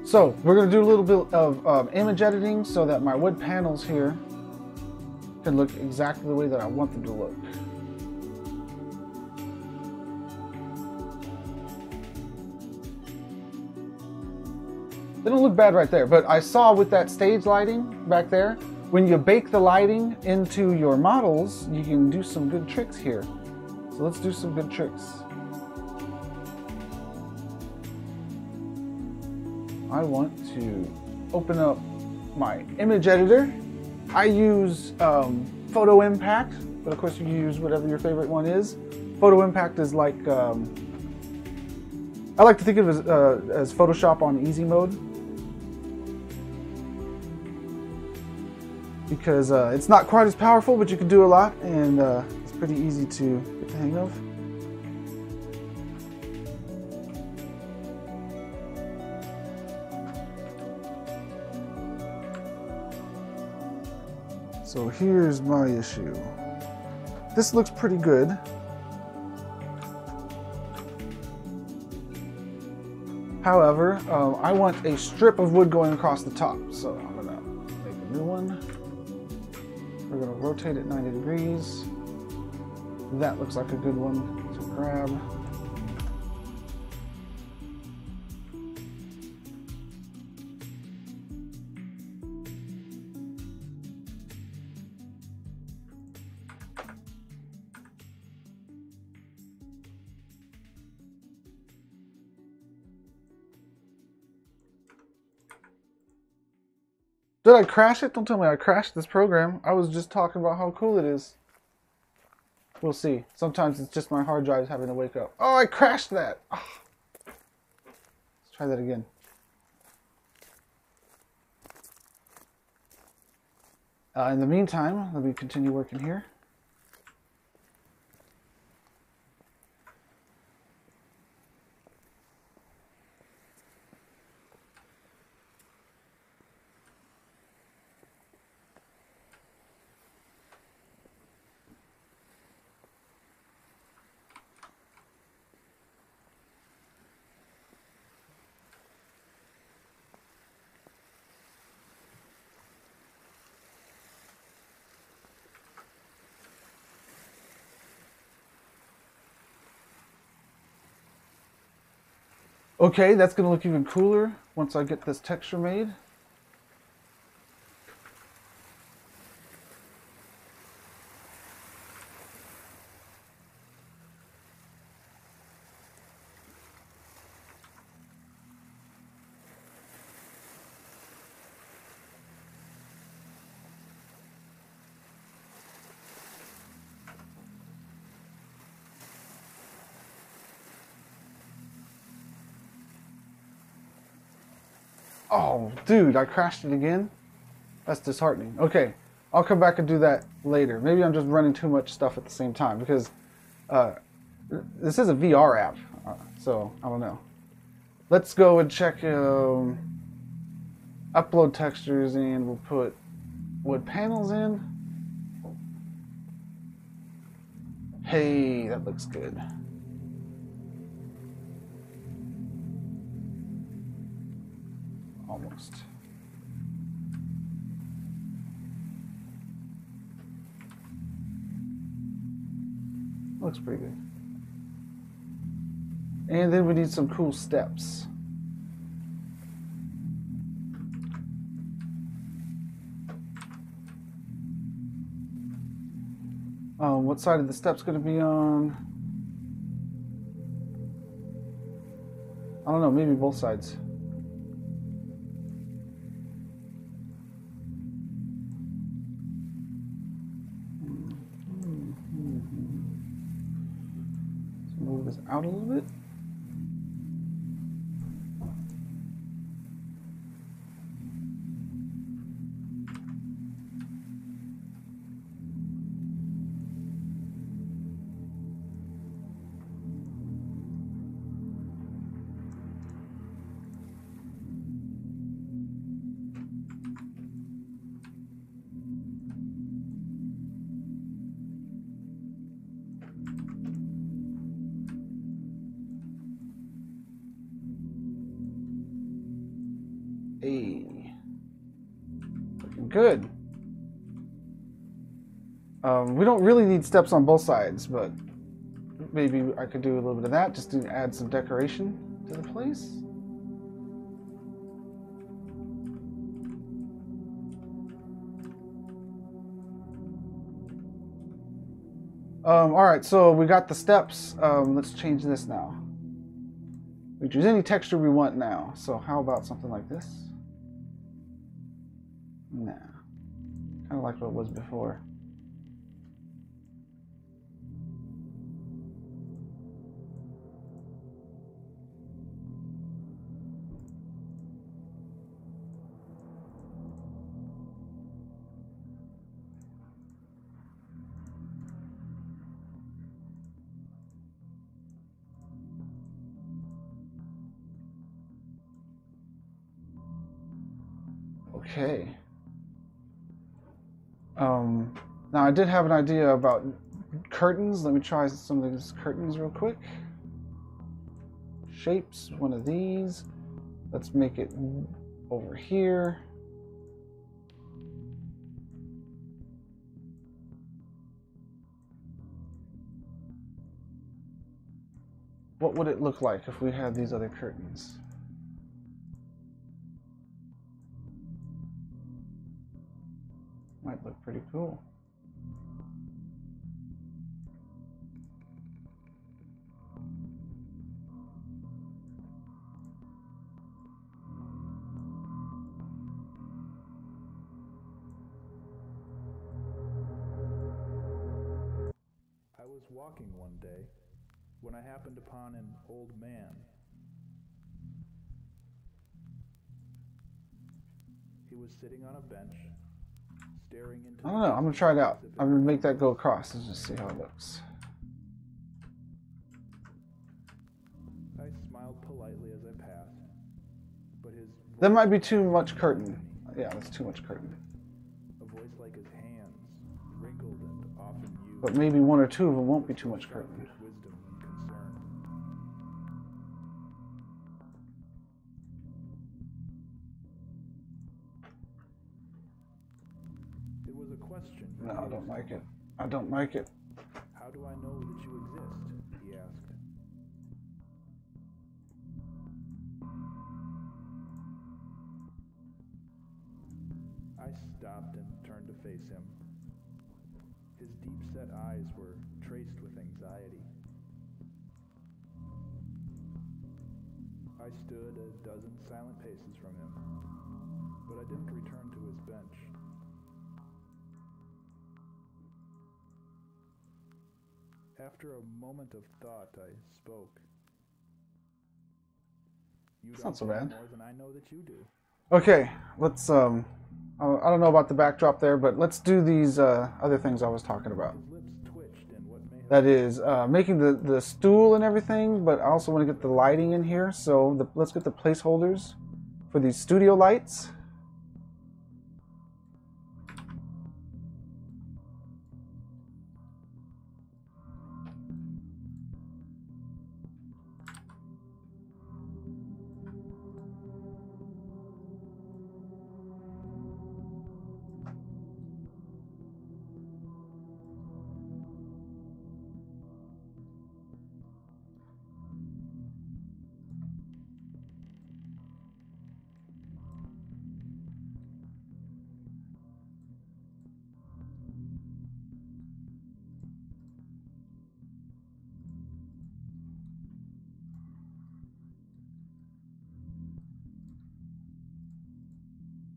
So we're going to do a little bit of image editing so that my wood panels here can look exactly the way that I want them to look. They don't look bad right there, but I saw with that stage lighting back there, when you bake the lighting into your models, you can do some good tricks here. So let's do some good tricks. I want to open up my image editor. I use Photo Impact, but of course you can use whatever your favorite one is. Photo Impact is like, I like to think of it as Photoshop on easy mode. Because it's not quite as powerful, but you can do a lot, and it's pretty easy to get the hang of. So here's my issue. This looks pretty good. However, I want a strip of wood going across the top, so I'm gonna make a new one. We're going to rotate it 90 degrees. That looks like a good one to grab. Did I crash it? Don't tell me I crashed this program. I was just talking about how cool it is. We'll see. Sometimes it's just my hard drive having to wake up. Oh, I crashed that. Oh. Let's try that again. In the meantime, let me continue working here. Okay, that's going to look even cooler once I get this texture made. Oh, dude, I crashed it again? That's disheartening. Okay, I'll come back and do that later. Maybe I'm just running too much stuff at the same time because this is a VR app, so I don't know. Let's go and check upload textures, and we'll put wood panels in. Hey, that looks good. Almost. Looks pretty good. And then we need some cool steps. What side of the steps going to be on? I don't know, maybe both sides. Let's move this out a little bit. Hey, looking good. We don't really need steps on both sides, but maybe I could do a little bit of that just to add some decoration to the place. Alright, so we got the steps. Let's change this now. We can choose any texture we want now. So how about something like this? Nah. Kind of like what it was before. Okay. Now I did have an idea about curtains. Let me try some of these curtains real quick. Shapes, one of these. Let's make it over here. What would it look like if we had these other curtains? Might look pretty cool. I was walking one day when I happened upon an old man. He was sitting on a bench, staring into I don't know. I'm gonna try it out. I'm gonna make that go across and just see how it looks. I smiled politely as I passed, but his That might be too much curtain. Yeah, that's too much curtain. a voice like his hands, wrinkled and often used. But maybe one or two of them won't be too much curtain. With wisdom and concern. It was a question. No, I don't like it. I don't like it. How do I know that you exist? He asked. I stopped and turned to face him. His deep-set eyes were traced with anxiety. I stood a dozen silent paces from him, but I didn't return to his bench. After a moment of thought, I spoke. You It's don't not so know bad. more than I know that you do. Okay, let's I don't know about the backdrop there, but let's do these other things I was talking about. His lips twitched in what may have That is making the stool and everything, but I also want to get the lighting in here. So let's get the placeholders for these studio lights.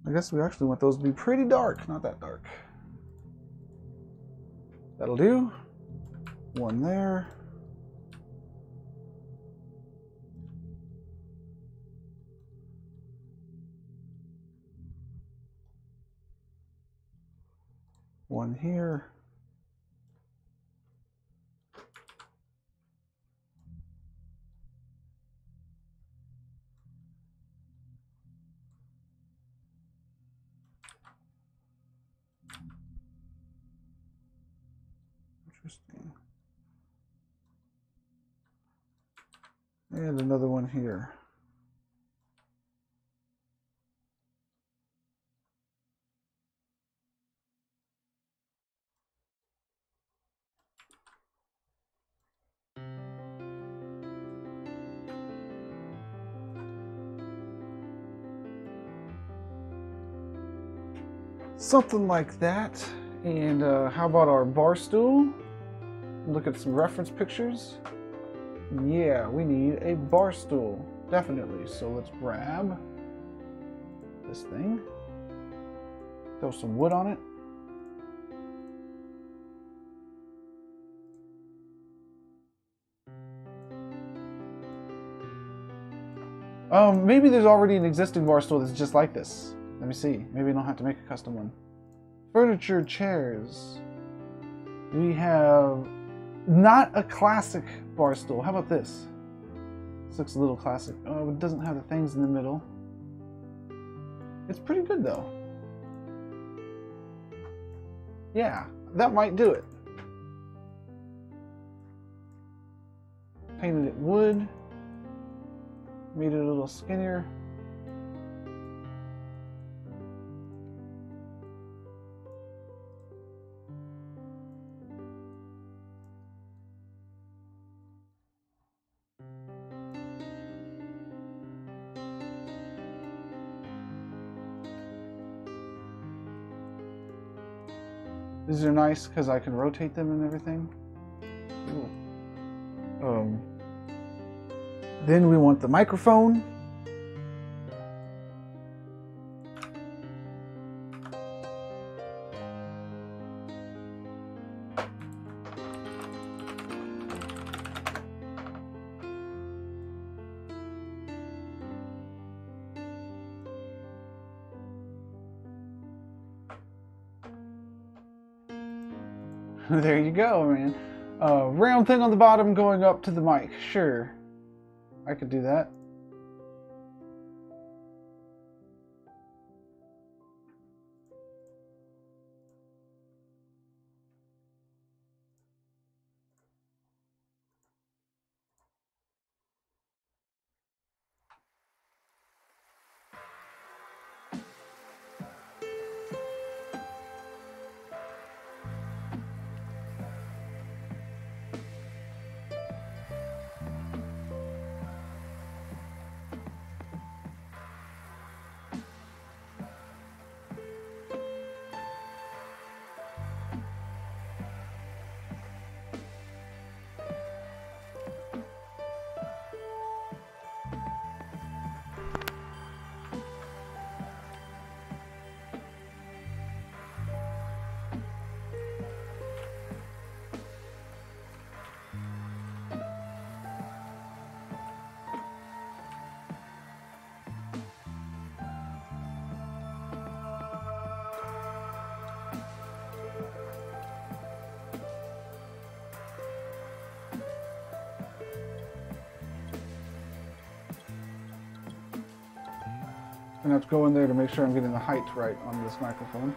I guess we actually want those to be pretty dark, not that dark. That'll do. One there. One here. Interesting. And another one here. Something like that. And how about our bar stool? Look at some reference pictures. Yeah, we need a bar stool. Definitely. So let's grab this thing. Throw some wood on it. Maybe there's already an existing bar stool that's just like this. Let me see. Maybe I don't have to make a custom one. Furniture, chairs. We have not a classic bar stool. How about this? This looks a little classic. Oh, it doesn't have the things in the middle. It's pretty good though. Yeah, that might do it. Painted it wood. Made it a little skinnier. These are nice because I can rotate them and everything. Then we want the microphone. There you go, man. Round thing on the bottom going up to the mic. Sure, I could do that. gonna have to go in there to make sure I'm getting the height right on this microphone.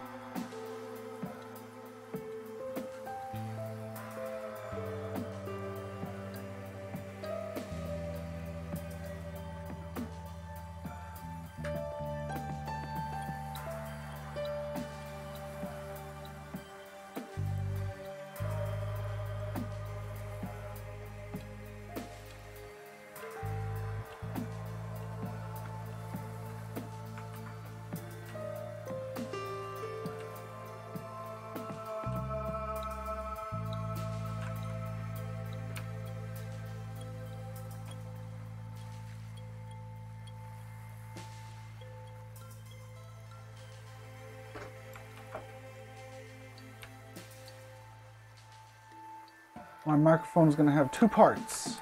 My microphone is going to have two parts.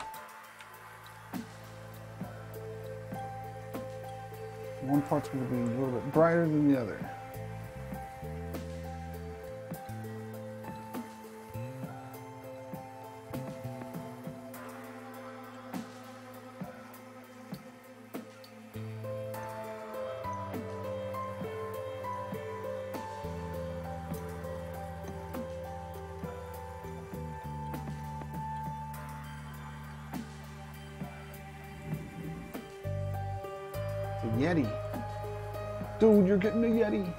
One part's going to be a little bit brighter than the other. Yeti. Dude, you're getting a Yeti.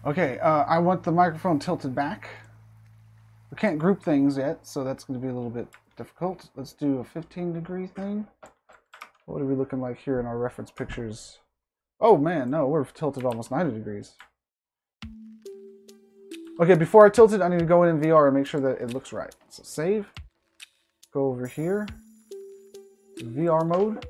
Okay, I want the microphone tilted back. We can't group things yet, so that's going to be a little bit difficult. Let's do a 15-degree thing. What are we looking like here in our reference pictures? Oh man, no, we're tilted almost 90 degrees. Okay, before I tilt it, I need to go in VR and make sure that it looks right. So save, go over here to VR mode.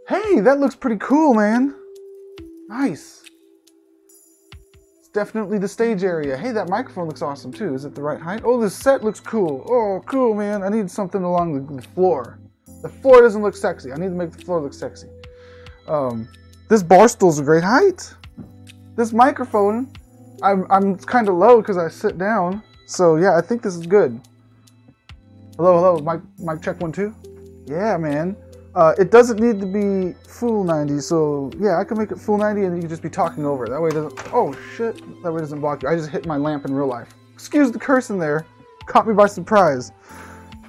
Hey, that looks pretty cool, man. Nice. It's definitely the stage area. Hey, that microphone looks awesome too. Is it the right height? Oh, this set looks cool. Oh, cool, man. I need something along the floor. The floor doesn't look sexy. I need to make the floor look sexy. This bar stool's a great height. This microphone, I'm kind of low because I sit down. So yeah, I think this is good. Hello, mic check 1 2. Yeah, man. It doesn't need to be full 90, so yeah, I can make it full 90 and you can just be talking over it. That way it doesn't, oh shit, that way it doesn't block you. I just hit my lamp in real life. Excuse the curse in there. Caught me by surprise.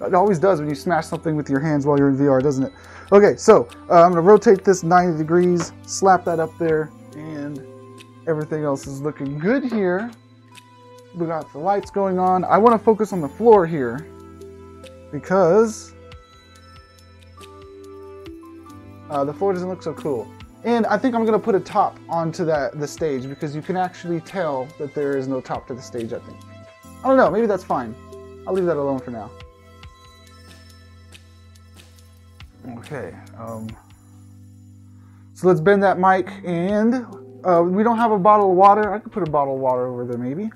It always does when you smash something with your hands while you're in VR, doesn't it? Okay, so I'm gonna rotate this 90 degrees, slap that up there, and everything else is looking good here. We got the lights going on. I wanna focus on the floor here because the floor doesn't look so cool. And I think I'm going to put a top onto the stage because you can actually tell that there is no top to the stage, I think. I don't know, maybe that's fine. I'll leave that alone for now. Okay, so let's bend that mic, and we don't have a bottle of water. I could put a bottle of water over there maybe.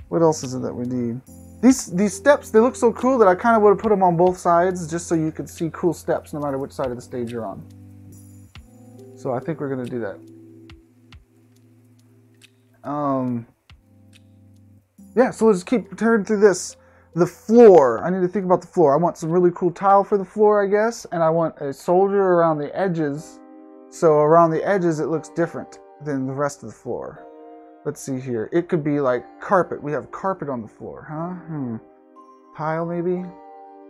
What else is it that we need? These steps, they look so cool that I kind of would have put them on both sides just so you could see cool steps no matter which side of the stage you're on. So I think we're going to do that. Yeah, so let's keep turning through this. The floor, I need to think about the floor. I want some really cool tile for the floor, I guess, and I want a soldier around the edges. So around the edges it looks different than the rest of the floor. Let's see here. It could be like carpet. We have carpet on the floor, huh? Tile maybe?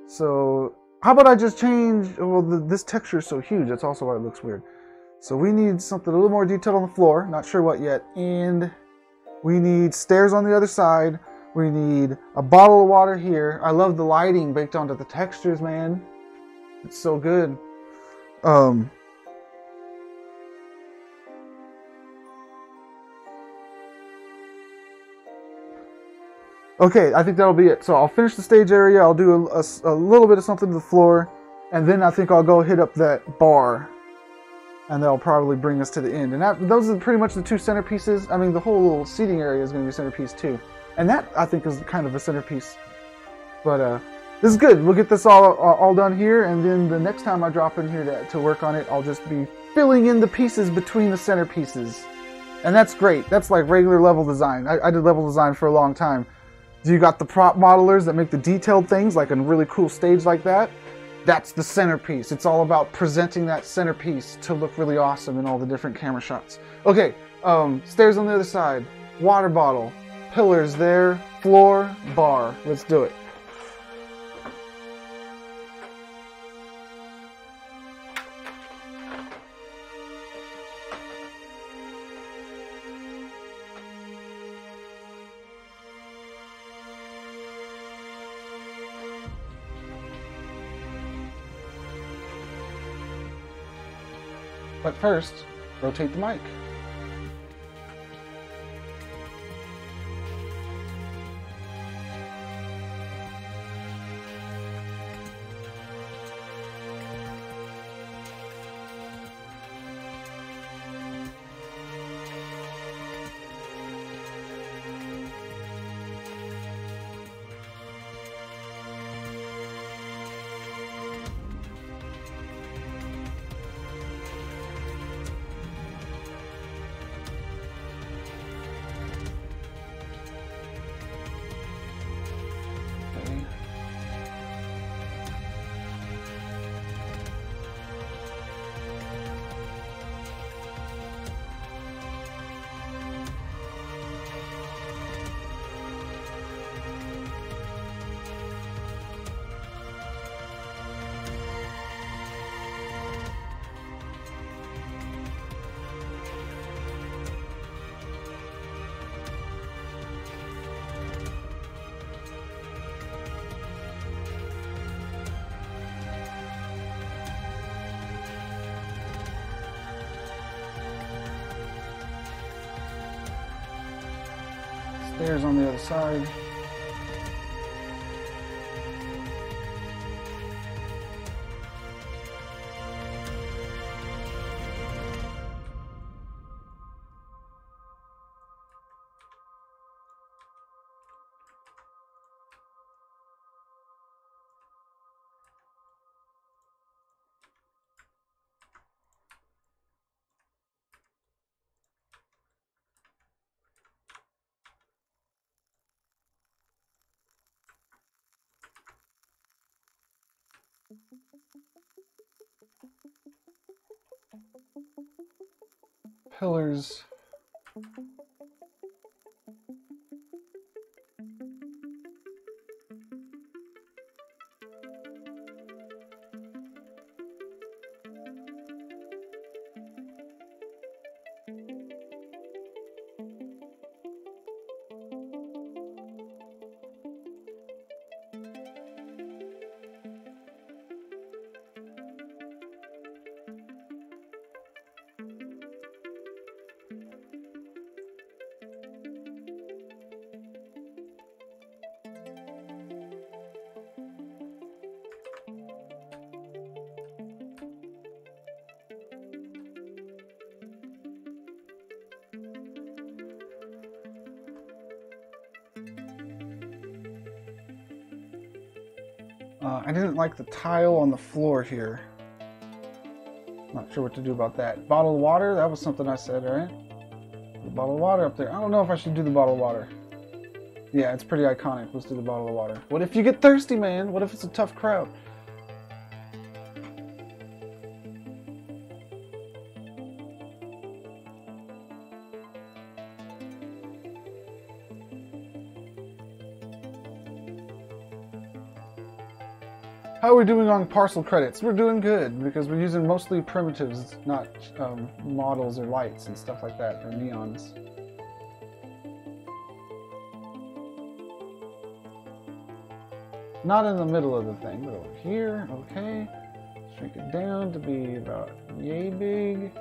So how about I just change, well, this texture is so huge. That's also why it looks weird. So we need something a little more detailed on the floor. Not sure what yet. And we need stairs on the other side. We need a bottle of water here. I love the lighting baked onto the textures, man. It's so good. Okay, I think that'll be it. So I'll finish the stage area, I'll do a little bit of something to the floor, and then I think I'll go hit up that bar and that'll probably bring us to the end. And those are pretty much the two centerpieces. I mean, the whole little seating area is going to be a centerpiece too. And that, I think, is kind of a centerpiece. But this is good. We'll get this all done here, and then the next time I drop in here to work on it, I'll just be filling in the pieces between the centerpieces. And that's great. That's like regular level design. I did level design for a long time. You got the prop modelers that make the detailed things, like a really cool stage like that. That's the centerpiece. It's all about presenting that centerpiece to look really awesome in all the different camera shots. Okay, stairs on the other side, water bottle, pillars there, floor, bar. Let's do it. But first, rotate the mic. Stairs on the other side. Pillars. I didn't like the tile on the floor here. Not sure what to do about that. Bottled water, that was something I said, right? The bottled water up there. I don't know if I should do the bottled water. Yeah, it's pretty iconic. Let's do the bottle of water. What if you get thirsty, man? What if it's a tough crowd? How are we doing on parcel credits? We're doing good because we're using mostly primitives, not models or lights and stuff like that, or neons. Not in the middle of the thing, but over here, okay. Shrink it down to be about yay big.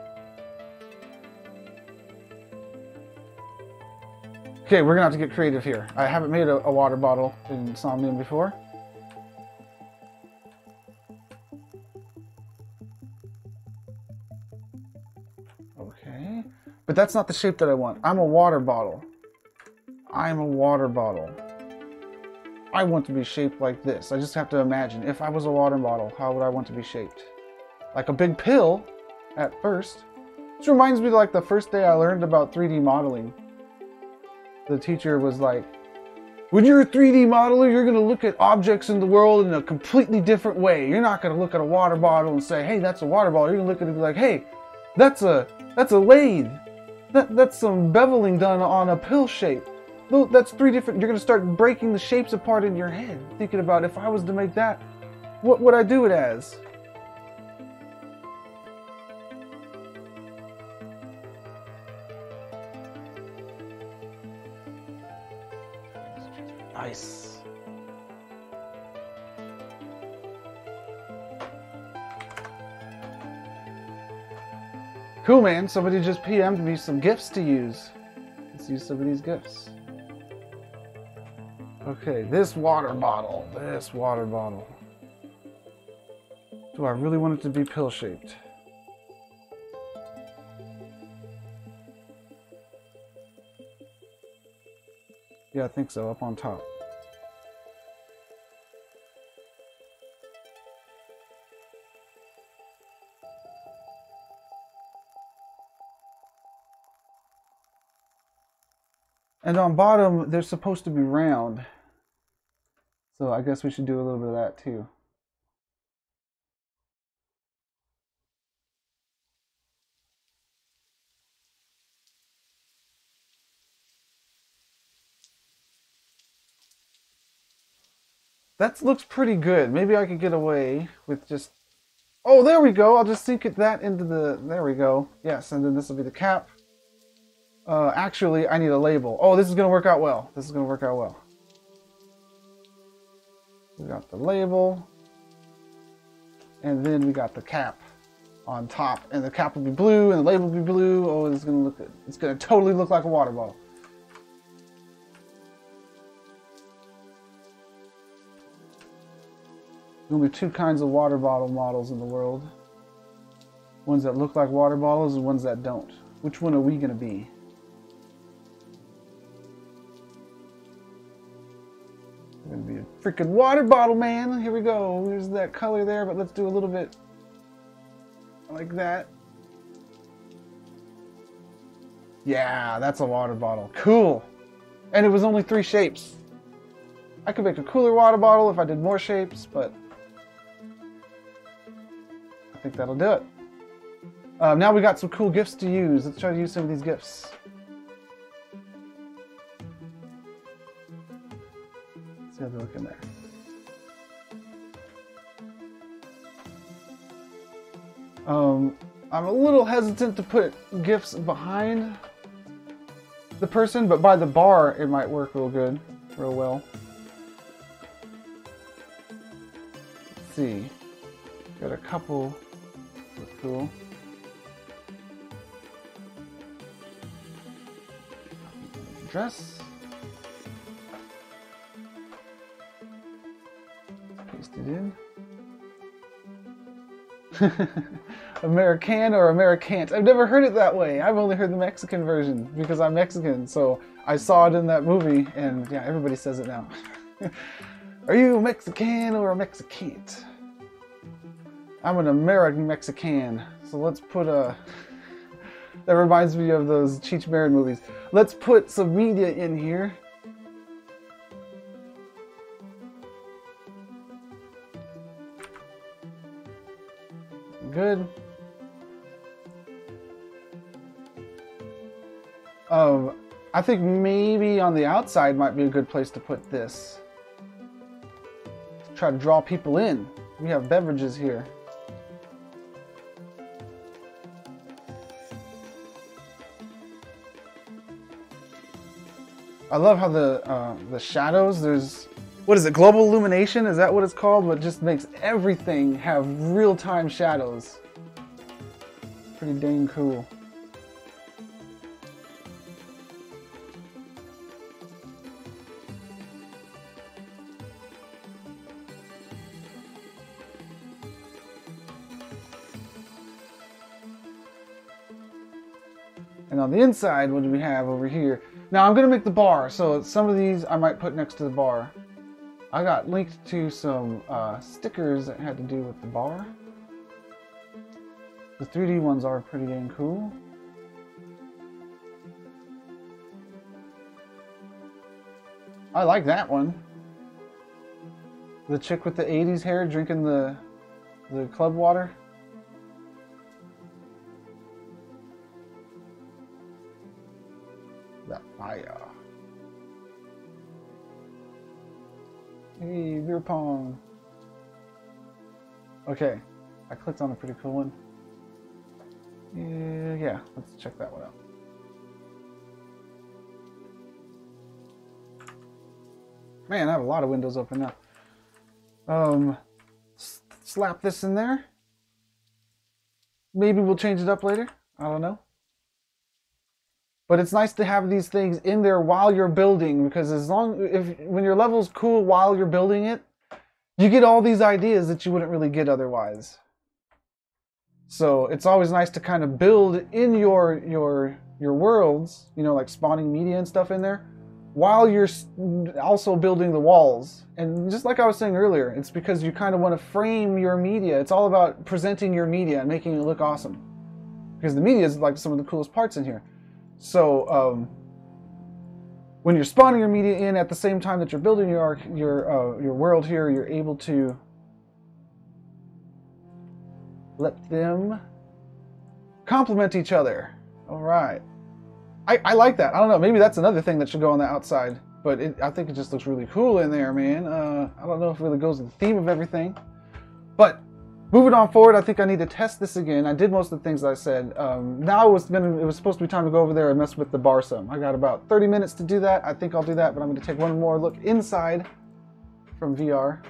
Okay, we're gonna have to get creative here. I haven't made a water bottle in Somnium before. But that's not the shape that I want. I'm a water bottle. I'm a water bottle. I want to be shaped like this. I just have to imagine, if I was a water bottle, how would I want to be shaped? Like a big pill at first. This reminds me of like the first day I learned about 3D modeling. The teacher was like, when you're a 3D modeler, you're going to look at objects in the world in a completely different way. You're not going to look at a water bottle and say, hey, that's a water bottle. You're going to look at it and be like, hey, that's a lathe. That's some beveling done on a pill shape. That's three different. You're going to start breaking the shapes apart in your head, thinking about, if I was to make that, what would I do it as? Nice. Cool, man. Somebody just PM'd me some gifts to use. Let's use some of these gifts. Okay, this water bottle. This water bottle. Do I really want it to be pill-shaped? Yeah, I think so, up on top. And on bottom, they're supposed to be round. So I guess we should do a little bit of that too. That looks pretty good. Maybe I could get away with just... Oh, there we go. I'll just sink that into the... There we go. Yes, and then this will be the cap. Actually, I need a label. Oh, this is going to work out well. This is going to work out well. We got the label. And then we got the cap on top. And the cap will be blue, and the label will be blue. Oh, this is going to look good. It's going to totally look like a water bottle. There's only two kinds of water bottle models in the world. Ones that look like water bottles and ones that don't. Which one are we going to be? We're going to be a freaking water bottle, man. Here we go. Here's that color there, but let's do a little bit like that. Yeah, that's a water bottle. Cool. And it was only 3 shapes. I could make a cooler water bottle if I did more shapes, but I think that'll do it. Now we got some cool gifts to use. Let's try to use some of these gifts. Let's see how they look in there. I'm a little hesitant to put gifts behind the person, but by the bar it might work real good, real well. Let's see. Got a couple. Look cool. Dress. Paste it in. American or Americant. I've never heard it that way. I've only heard the Mexican version because I'm Mexican. So I saw it in that movie, and yeah, everybody says it now. Are you a Mexican or a Mexicant? I'm an American Mexican. So let's put a... That reminds me of those Cheech Marin movies. Let's put some media in here. Good. I think maybe on the outside might be a good place to put this. Try to draw people in. We have beverages here. I love how the shadows, there's, what is it, global illumination? Is that what it's called? What just makes everything have real-time shadows. Pretty dang cool. And on the inside, what do we have over here? Now I'm gonna make the bar, so some of these I might put next to the bar. I got linked to some stickers that had to do with the bar. The 3D ones are pretty dang cool. I like that one. The chick with the 80s hair drinking the club water. That fire. Hey, beer pong. Okay, I clicked on a pretty cool one. Yeah, let's check that one out. Man, I have a lot of windows open now. Slap this in there. Maybe we'll change it up later. I don't know. But it's nice to have these things in there while you're building, because when your level's cool while you're building it, you get all these ideas that you wouldn't really get otherwise. So it's always nice to kind of build in your worlds, you know, like spawning media and stuff in there, while you're also building the walls. And just like I was saying earlier, it's because you kind of want to frame your media. It's all about presenting your media and making it look awesome, because the media is like some of the coolest parts in here. So when you're spawning your media in at the same time that you're building your world here, you're able to let them complement each other. All right. I like that. I don't know. Maybe that's another thing that should go on the outside. But I think it just looks really cool in there, man. I don't know if it really goes with the theme of everything. But moving on forward, I think I need to test this again. I did most of the things I said. Now it was supposed to be time to go over there and mess with the bar some. I got about 30 minutes to do that. I think I'll do that, but I'm going to take one more look inside from VR.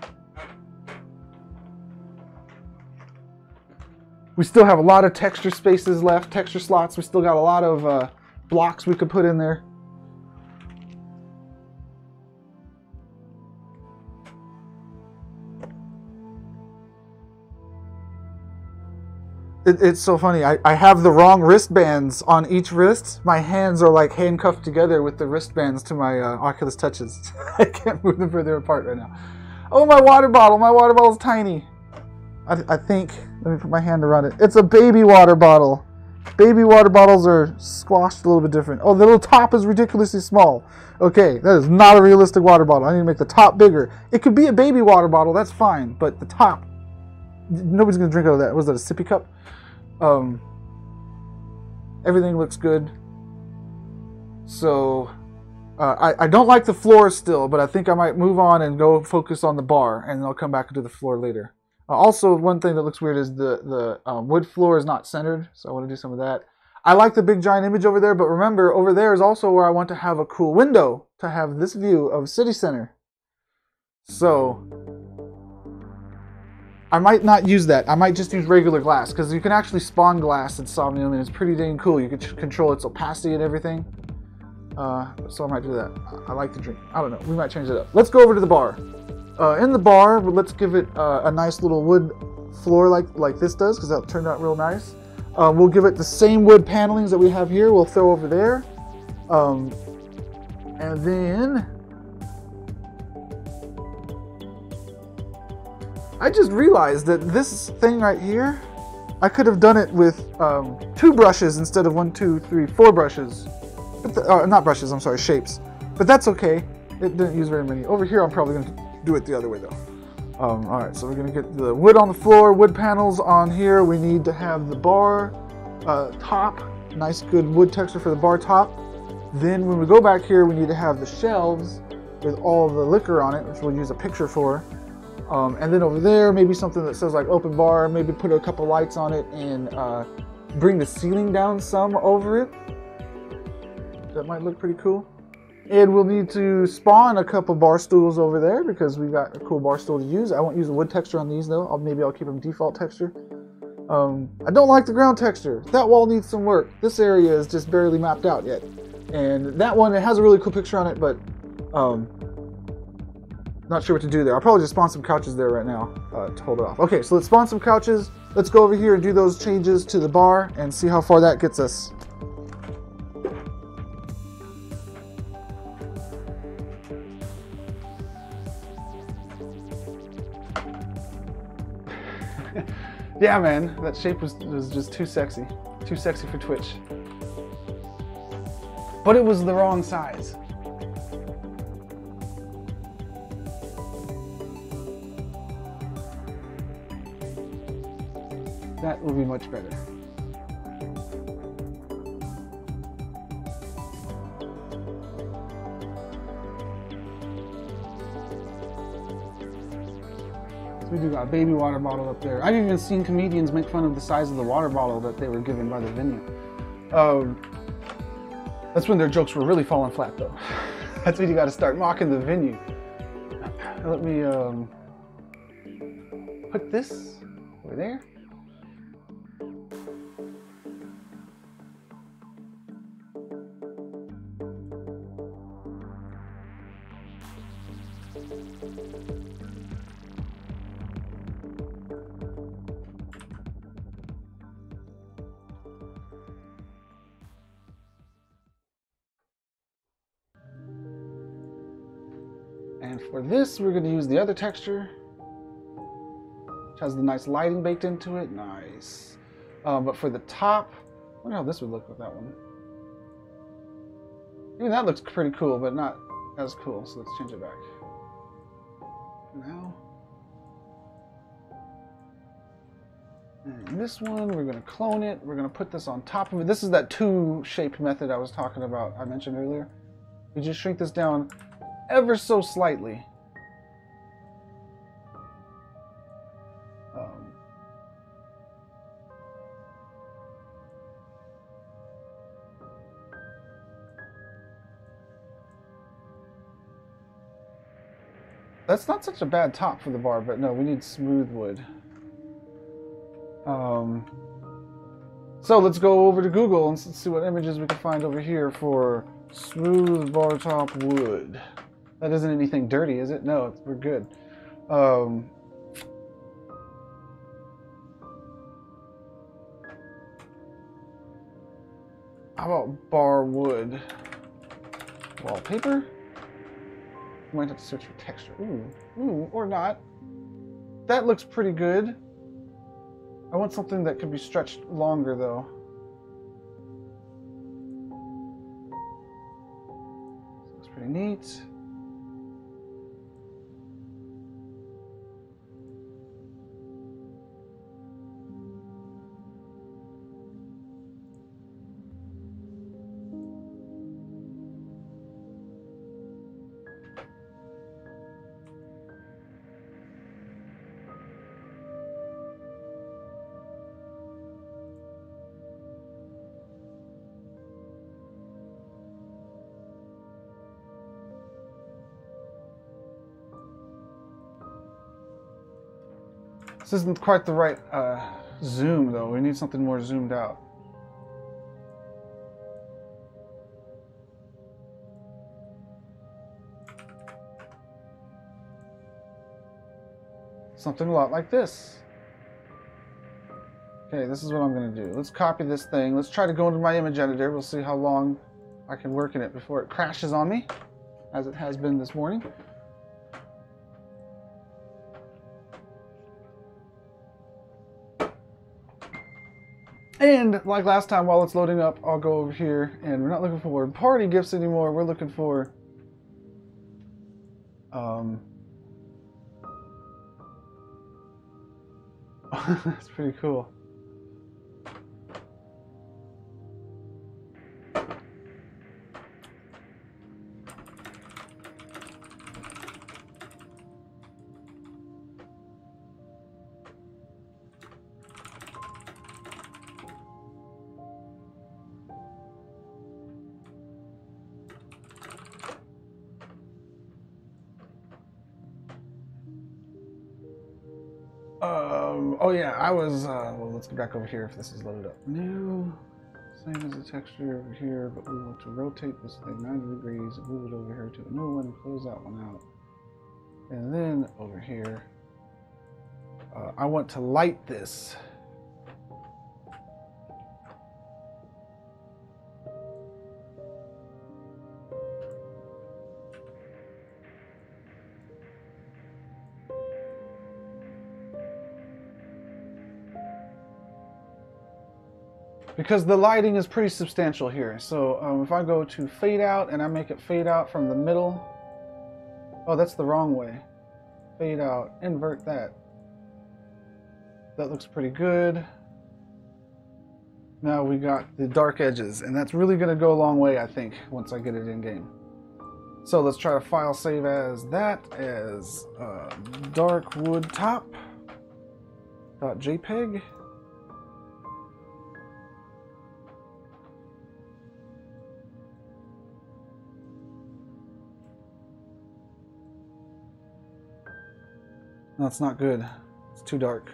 We still have a lot of texture spaces left, texture slots. We still got a lot of blocks we could put in there. It's so funny. I have the wrong wristbands on each wrist. My hands are like handcuffed together with the wristbands to my Oculus Touches. I can't move them further apart right now. Oh, my water bottle. My water bottle's tiny. I think, let me put my hand around it. It's a baby water bottle. Baby water bottles are squashed a little bit different. Oh, the little top is ridiculously small. Okay, that is not a realistic water bottle. I need to make the top bigger. It could be a baby water bottle, that's fine. But the top, nobody's going to drink out of that. Was that a sippy cup? Everything looks good. So, I don't like the floor still, but I think I might move on and go focus on the bar, and I'll come back and do the floor later. Also, one thing that looks weird is the wood floor is not centered, so I want to do some of that. I like the big giant image over there, but remember, over there is also where I want to have a cool window to have this view of City Center. So, I might not use that. I might just use regular glass, because you can actually spawn glass in Somnium, and it's pretty dang cool. You can control its opacity and everything. So I might do that. I like to drink. I don't know. We might change it up. Let's go over to the bar. In the bar, let's give it a nice little wood floor like this does, because that turned out real nice. We'll give it the same wood panelings that we have here. We'll throw over there. And then I just realized that this thing right here, I could have done it with 2 brushes instead of 1, 2, 3, 4 brushes. But not brushes, I'm sorry, shapes. But that's okay. It didn't use very many. Over here, I'm probably going to do it the other way though. Alright, so we're going to get the wood on the floor, wood panels on here. We need to have the bar top, nice good wood texture for the bar top. Then when we go back here, we need to have the shelves with all the liquor on it, which we'll use a picture for. And then over there, maybe something that says like open bar, maybe put a couple lights on it and bring the ceiling down some over it. That might look pretty cool. And we'll need to spawn a couple bar stools over there because we got a cool bar stool to use. I won't use the wood texture on these though. Maybe I'll keep them default texture. I don't like the ground texture. That wall needs some work. This area is just barely mapped out yet. And that one, it has a really cool picture on it, but not sure what to do there. I'll probably just spawn some couches there right now to hold it off. Okay, so let's spawn some couches. Let's go over here and do those changes to the bar and see how far that gets us. Yeah, man, that shape was just too sexy for Twitch. But it was the wrong size. That will be much better. So we do got a baby water bottle up there. I've even seen comedians make fun of the size of the water bottle that they were given by the venue. That's when their jokes were really falling flat, though. That's when you got to start mocking the venue. Let me put this over there. And for this, we're going to use the other texture, which has the nice lighting baked into it. Nice. But for the top, I wonder how this would look with that one. Even that looks pretty cool, but not as cool. So let's change it back. Now. And this one, we're going to clone it. We're going to put this on top of it. This is that two-shaped method I was talking about, I mentioned earlier. You just shrink this down ever so slightly. That's not such a bad top for the bar, but no, we need smooth wood. So let's go over to Google and see what images we can find over here for smooth bar top wood. That isn't anything dirty, is it? No, we're good. How about bar wood? Wallpaper? Might have to search for texture. Ooh, or not. That looks pretty good. I want something that could be stretched longer, though. Looks pretty neat. This isn't quite the right zoom, though. We need something more zoomed out. Something a lot like this. Okay, this is what I'm going to do. Let's copy this thing. Let's try to go into my image editor. We'll see how long I can work in it before it crashes on me, as it has been this morning. And like last time, while it's loading up, I'll go over here, and we're not looking for party gifts anymore. We're looking for that's pretty cool. Oh yeah, I was, well, let's get back over here if this is loaded up. New, same as the texture over here, but we want to rotate this thing 90 degrees and move it over here to a new one, close that one out. And then over here, I want to light this. because the lighting is pretty substantial here. So if I go to fade out and I make it fade out from the middle. Oh, that's the wrong way. Fade out, invert that. That looks pretty good. Now we got the dark edges, and that's really going to go a long way, I think, once I get it in game. So let's try to file save as that as dark wood top .jpg. No, it's not good. It's too dark.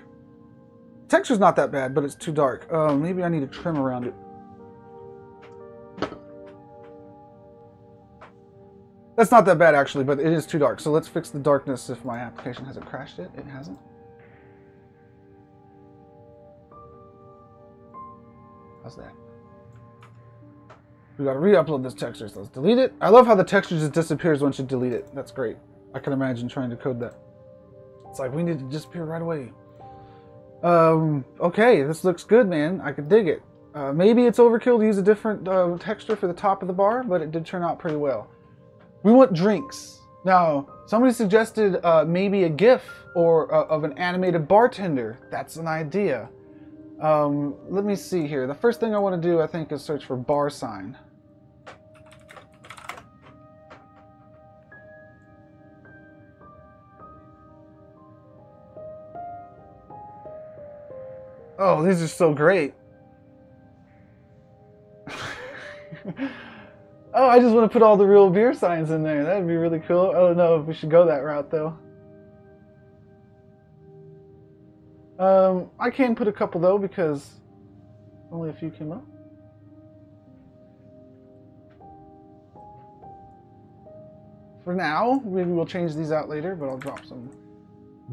Texture's not that bad, but it's too dark. Maybe I need to trim around it. That's not that bad, actually, but it is too dark. So let's fix the darkness if my application hasn't crashed yet. It hasn't. How's that? We gotta re-upload this texture, so let's delete it. I love how the texture just disappears once you delete it. That's great. I can imagine trying to code that. It's like, we need to disappear right away. Okay, this looks good, man. I could dig it. Maybe it's overkill to use a different texture for the top of the bar, but it did turn out pretty well. We want drinks. Now, somebody suggested maybe a GIF or of an animated bartender. That's an idea. Let me see here. The first thing I want to do, I think, is search for bar sign. Oh, these are so great. Oh, I just want to put all the real beer signs in there. That'd be really cool. I don't know if we should go that route, though. I can put a couple, though, because only a few came up. For now, maybe we'll change these out later, but I'll drop some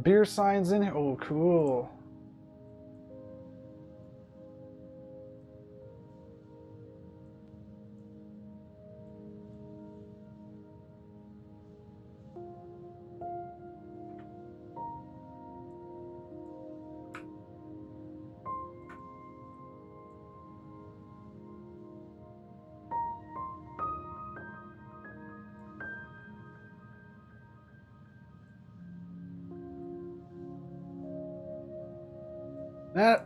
beer signs in here. Oh, cool.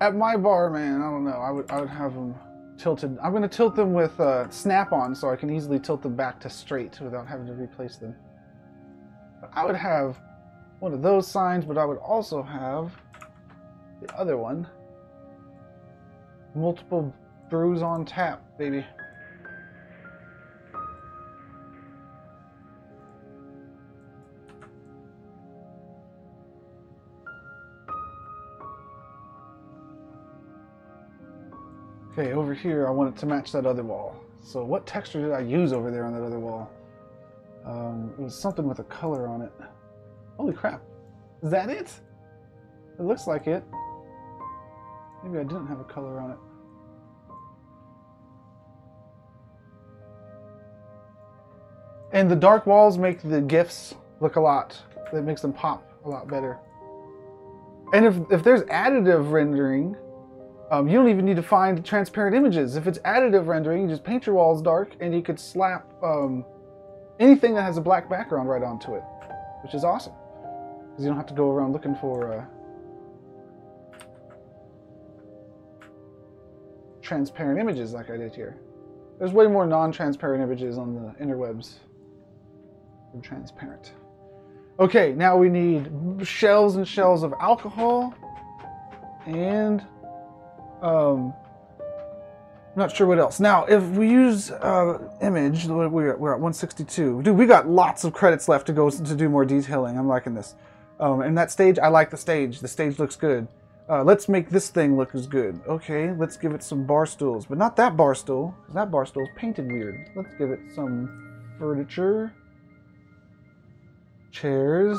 At my bar, man, I don't know. I would have them tilted. I'm going to tilt them with snap-on so I can easily tilt them back to straight without having to replace them. But I would have one of those signs, but I would also have the other one. Multiple brews on tap, baby. Okay, over here I want it to match that other wall. So what texture did I use over there on that other wall? It was something with a color on it. Holy crap. Is that it? It looks like it. Maybe I didn't have a color on it. And the dark walls make the GIFs look a lot. That makes them pop a lot better. And if there's additive rendering, you don't even need to find transparent images. If it's additive rendering, you just paint your walls dark and you could slap anything that has a black background right onto it, which is awesome. Because you don't have to go around looking for transparent images like I did here. There's way more non-transparent images on the interwebs than transparent. Okay, now we need shells and shells of alcohol and I'm not sure what else. Now, if we use image, we're at 162. Dude, we got lots of credits left to go to do more detailing. I'm liking this. And that stage, I like the stage. The stage looks good. Let's make this thing look as good. Okay, let's give it some bar stools, but not that bar stool, because that bar stool is painted weird. Let's give it some furniture, chairs.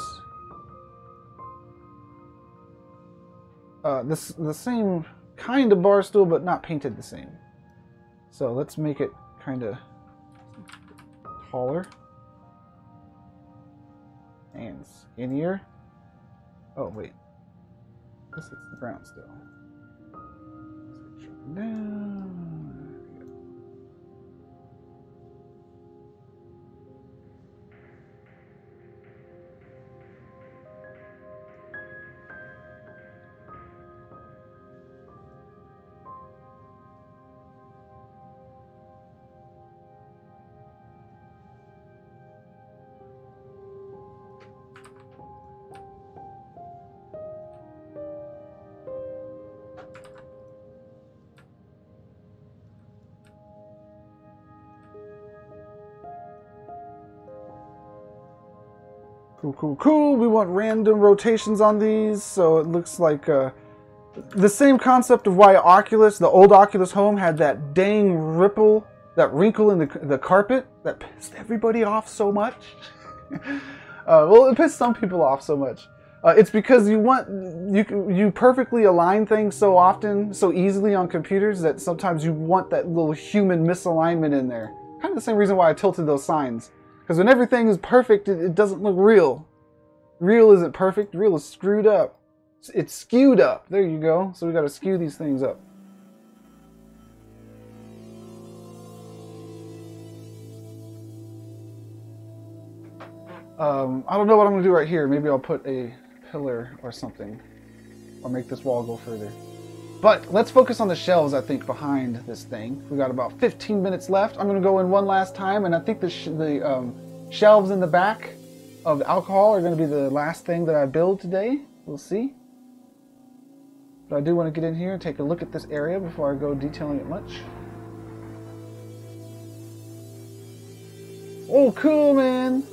The same kind of bar stool, but not painted the same. So let's make it kind of taller and skinnier. Oh wait, this hits the ground still. Let's get down. Cool, cool, cool. We want random rotations on these, so it looks like the same concept of why Oculus, the old Oculus Home, had that dang ripple, that wrinkle in the carpet that pissed everybody off so much. Well, it pissed some people off so much. It's because you perfectly align things so often, so easily on computers that sometimes you want that little human misalignment in there. Kind of the same reason why I tilted those signs. Because when everything is perfect, it doesn't look real. Real isn't perfect. Real is screwed up. It's skewed up. There you go. So we got to skew these things up. I don't know what I'm going to do right here. Maybe I'll put a pillar or something. Or make this wall go further. But let's focus on the shelves, I think, behind this thing. We've got about 15 minutes left. I'm going to go in one last time, and I think the shelves in the back of the alcohol are going to be the last thing that I build today. We'll see. But I do want to get in here and take a look at this area before I go detailing it much. Oh, cool, man!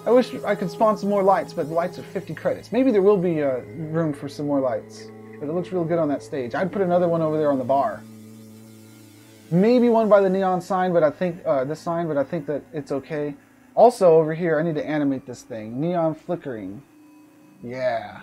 I wish I could spawn some more lights, but the lights are 50 credits. Maybe there will be room for some more lights. But it looks real good on that stage. I'd put another one over there on the bar. Maybe one by the neon sign, but I think this sign, but I think that it's okay. Also over here, I need to animate this thing. Neon flickering. Yeah.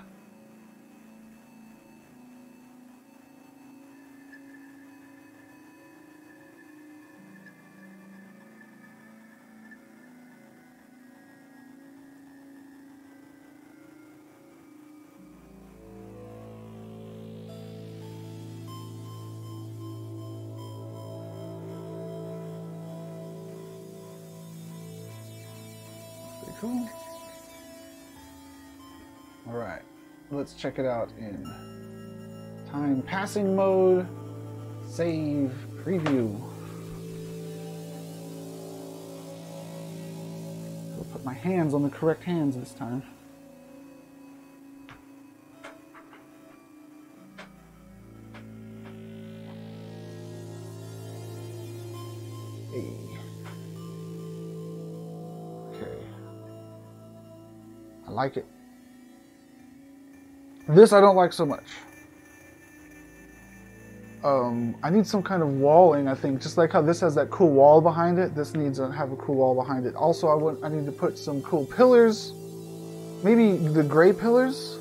Cool. Alright, let's check it out in time passing mode. Save, preview. I'll put my hands on the correct hands this time. Hey. I like it. This I don't like so much. I need some kind of walling, I think. Just like how this has that cool wall behind it, this needs to have a cool wall behind it. Also, I need to put some cool pillars. Maybe the gray pillars?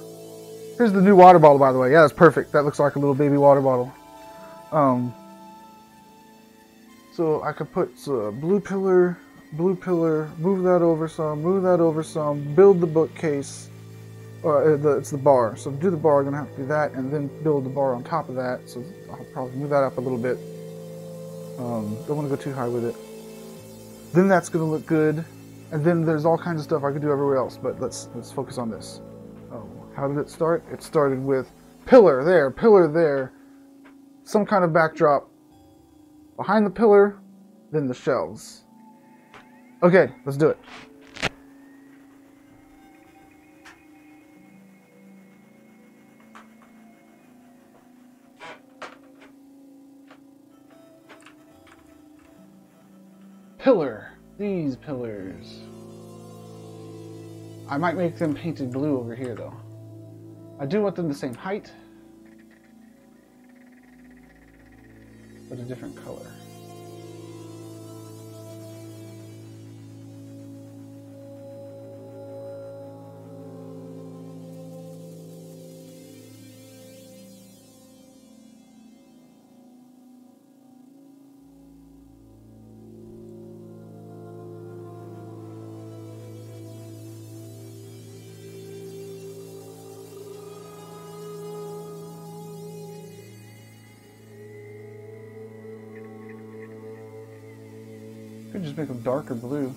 Here's the new water bottle, by the way. Yeah, that's perfect. That looks like a little baby water bottle. So I could put a blue pillar, move that over some, build the bookcase, or it's the bar. So to do the bar, I'm gonna have to do that, and then build the bar on top of that. So I'll probably move that up a little bit. Don't want to go too high with it. Then that's gonna look good, and then there's all kinds of stuff I could do everywhere else. But let's focus on this. Oh, how did it start? It started with pillar there, some kind of backdrop behind the pillar, then the shelves. Okay, let's do it. Pillar. These pillars. I might make them painted blue over here though. I do want them the same height, but a different color. Could just make them darker blue.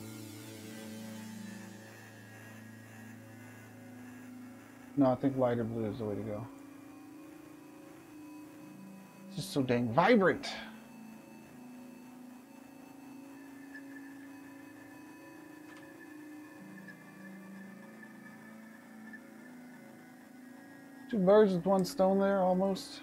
No, I think lighter blue is the way to go. It's just so dang vibrant. Two birds with one stone there, almost.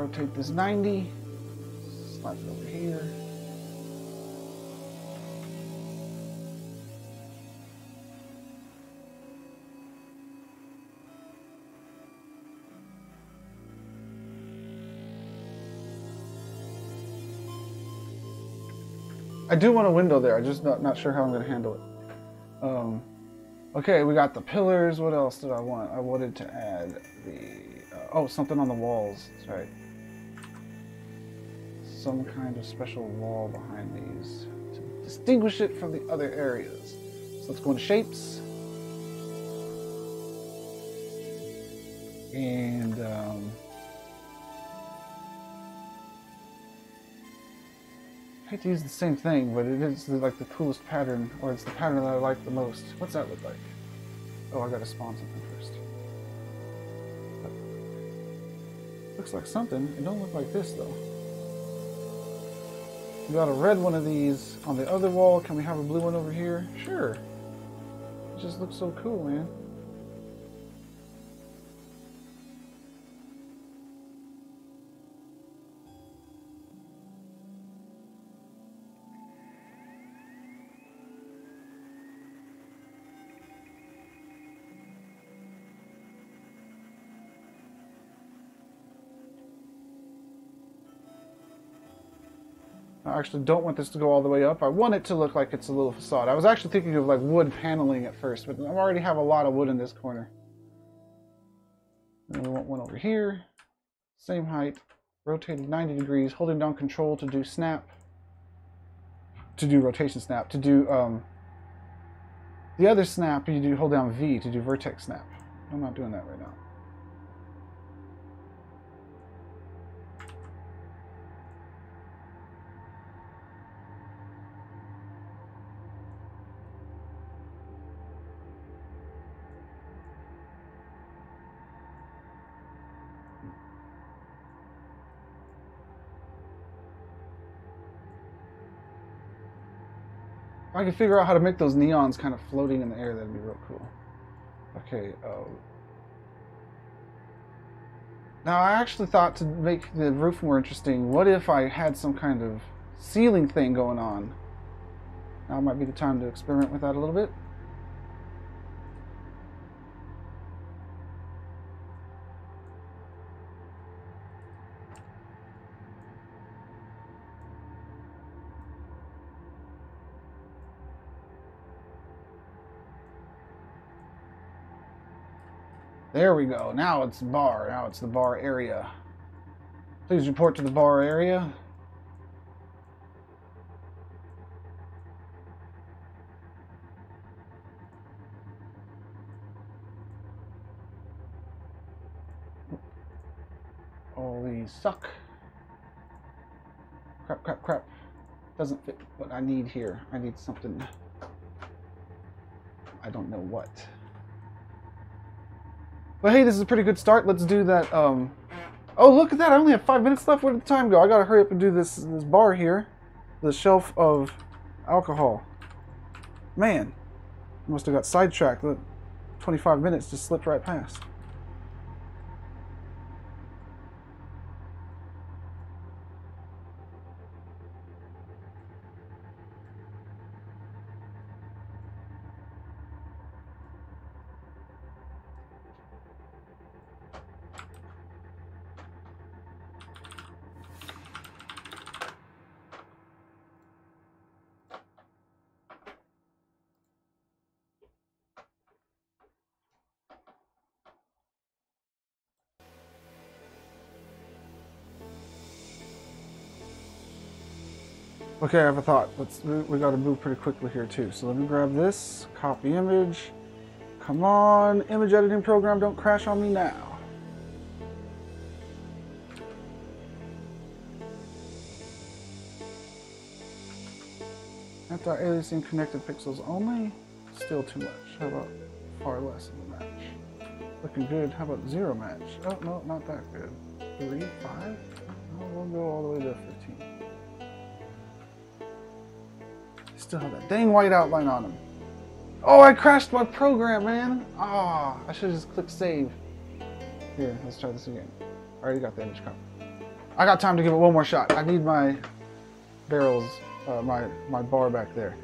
rotate this 90. Slide it over here. I do want a window there. I'm just not sure how I'm going to handle it. Okay, we got the pillars. What else did I want? I wanted to add the... something on the walls. That's right. Some kind of special wall behind these to distinguish it from the other areas. So let's go into shapes. And... I hate to use the same thing, but it is like the coolest pattern, or it's the pattern that I like the most. What's that look like? Oh, I gotta spawn something first. Looks like something. It don't look like this though. We got a red one of these on the other wall. Can we have a blue one over here? Sure. It just looks so cool, man. I actually don't want this to go all the way up. I want it to look like it's a little facade. I was actually thinking of like wood paneling at first, but I already have a lot of wood in this corner. And we want one over here. Same height. Rotated 90 degrees. Holding down control to do snap. To do rotation snap. To do the other snap, you do hold down V to do vertex snap. I'm not doing that right now. If I could figure out how to make those neons kind of floating in the air, that'd be real cool. Okay. Now, I actually thought to make the roof more interesting, what if I had some kind of ceiling thing going on? Now might be the time to experiment with that a little bit. There we go. Now it's bar. Now it's the bar area. Please report to the bar area. All these suck. Crap, crap, crap. Doesn't fit what I need here. I need something. I don't know what. But hey, this is a pretty good start. Let's do that. Oh, look at that. I only have 5 minutes left. Where did the time go? I gotta hurry up and do this bar here. The shelf of alcohol. Man, I must have got sidetracked. The 25 minutes just slipped right past. Okay, I have a thought. We got to move pretty quickly here too. So let me grab this, copy image. Come on, image editing program, don't crash on me now. Anti-aliasing connected pixels only. Still too much. How about far less of a match? Looking good. How about zero match? Oh no, not that good. 3, 5. Oh, we'll go all the way to 15. Still have that dang white outline on them. Oh, I crashed my program, man. Ah, I should have just clicked save. Here, let's try this again. I already got the image covered. I got time to give it one more shot. I need my barrels, my bar back there.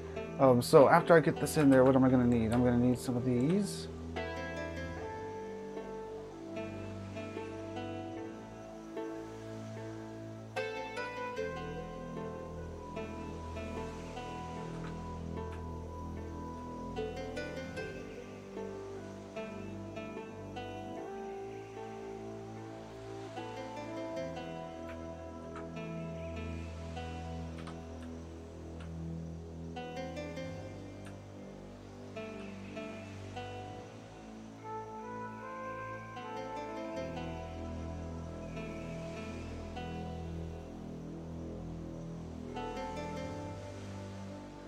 So after I get this in there, what am I going to need? I'm going to need some of these.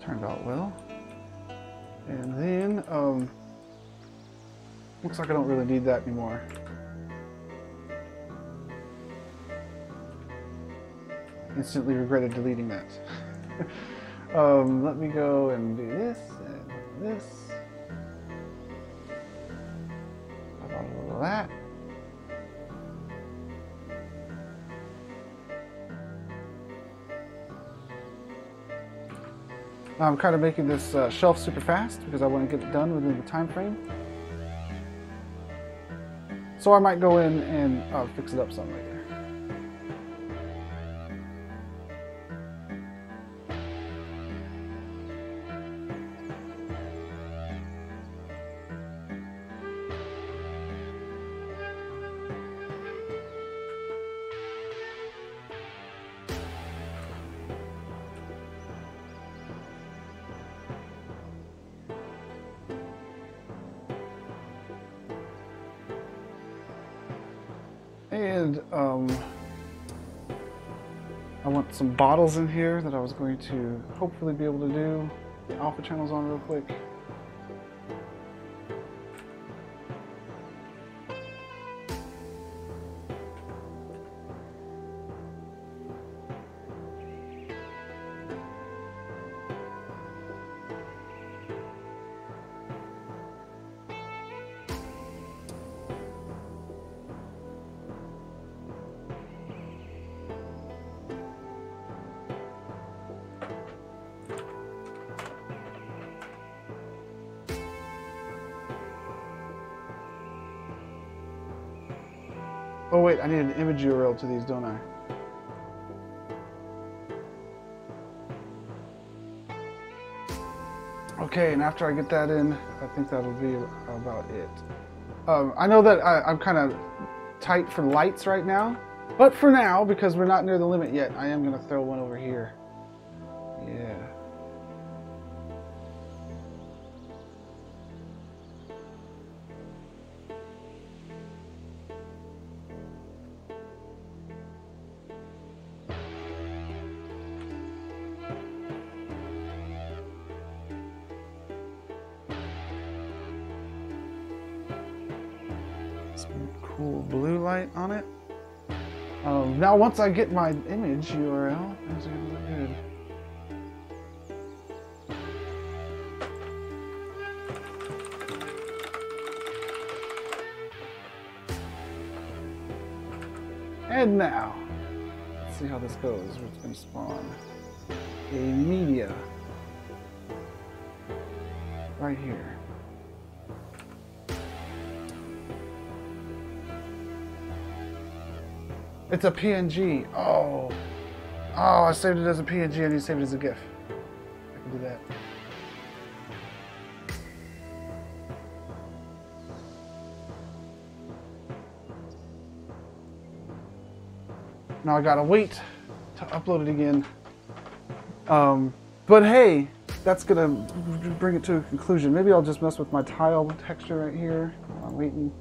Turned out well. And then, looks like I don't really need that anymore. Instantly regretted deleting that. Let me go and do this and this. All of that. I'm kind of making this shelf super fast because I want to get it done within the time frame. So I might go in and fix it up some later. And I want some bottles in here that I was going to hopefully be able to do. The alpha channels on real quick. Oh wait, I need an image URL to these, don't I? Okay, and after I get that in, I think that'll be about it. I know that I'm kind of tight for lights right now, but for now, because we're not near the limit yet, I am going to throw one over here. Yeah. Some cool blue light on it. Now once I get my image URL, it's going to look good. And now, let's see how this goes. It's going to spawn a media right here. It's a PNG. Oh, I saved it as a PNG. I need to save it as a GIF. I can do that. Now I gotta wait to upload it again. But hey, that's gonna bring it to a conclusion. Maybe I'll just mess with my tile texture right here while I'm waiting.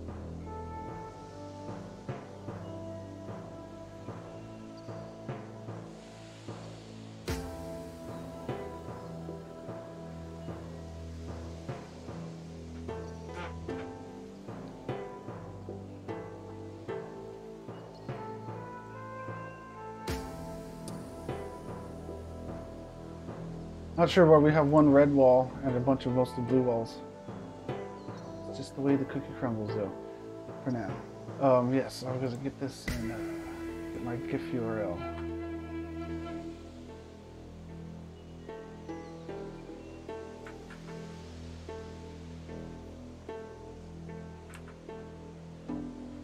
Not sure why we have one red wall and a bunch of mostly blue walls. It's just the way the cookie crumbles, though, for now. Yes, I'm going to get this and Get my GIF URL.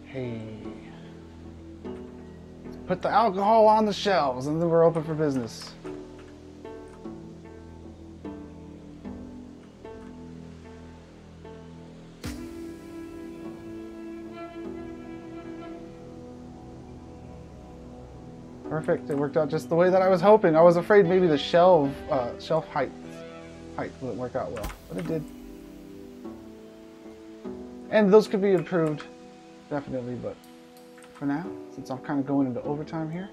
Hey. Let's put the alcohol on the shelves and then we're open for business. Perfect. It worked out just the way that I was hoping. I was afraid maybe the shelf height wouldn't work out well, but it did. And those could be improved, definitely. But for now, since I'm kind of going into overtime here.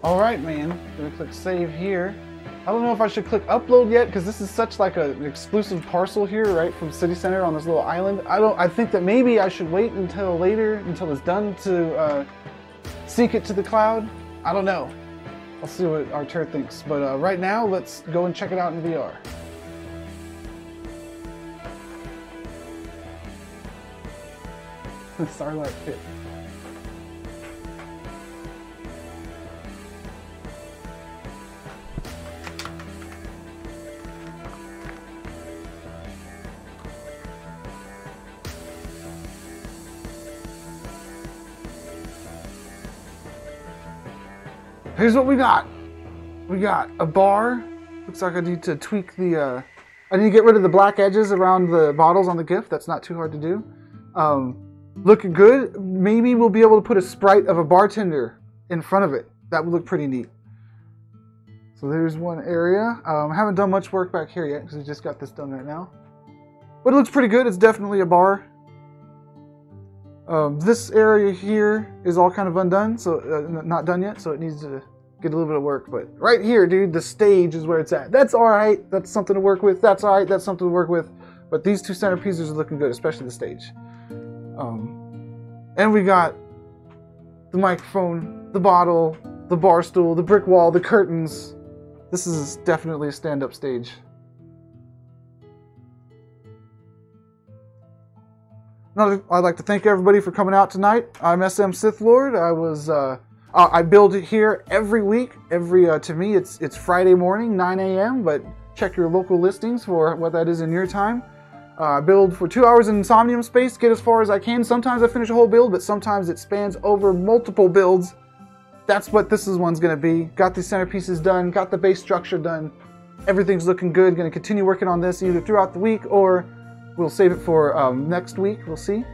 Alright, man, gonna click save here. I don't know if I should click upload yet because this is such like an exclusive parcel here, right, from City Center on this little island. I think that maybe I should wait until later, until it's done to sync it to the cloud. I don't know. I'll see what Artur thinks. But right now, let's go and check it out in VR. The Starlight Pit. Here's what we got. We got a bar. Looks like I need to tweak the, I need to get rid of the black edges around the bottles on the gift. That's not too hard to do. Looking good. Maybe we'll be able to put a sprite of a bartender in front of it. That would look pretty neat. So there's one area. Haven't done much work back here yet because we just got this done right now. But it looks pretty good. It's definitely a bar. This area here is all kind of undone, so not done yet, so it needs to get a little bit of work. But right here, dude, the stage is where it's at. That's all right. That's something to work with. That's all right. That's something to work with. But these two centerpieces are looking good, especially the stage. And we got the microphone, the bottle, the bar stool, the brick wall, the curtains. This is definitely a stand-up stage. I'd like to thank everybody for coming out tonight. I'm SM Sith Lord. I build it here every week. To me, it's Friday morning, 9 a.m. But check your local listings for what that is in your time. I build for 2 hours in Somnium Space, get as far as I can. Sometimes I finish a whole build, but sometimes it spans over multiple builds. That's what this one's going to be. Got these centerpieces done, got the base structure done. Everything's looking good. Going to continue working on this either throughout the week or we'll save it for next week. We'll see.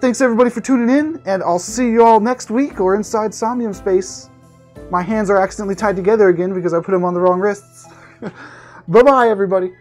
Thanks everybody for tuning in, and I'll see you all next week or inside Somnium Space. My hands are accidentally tied together again because I put them on the wrong wrists. Bye-bye, everybody.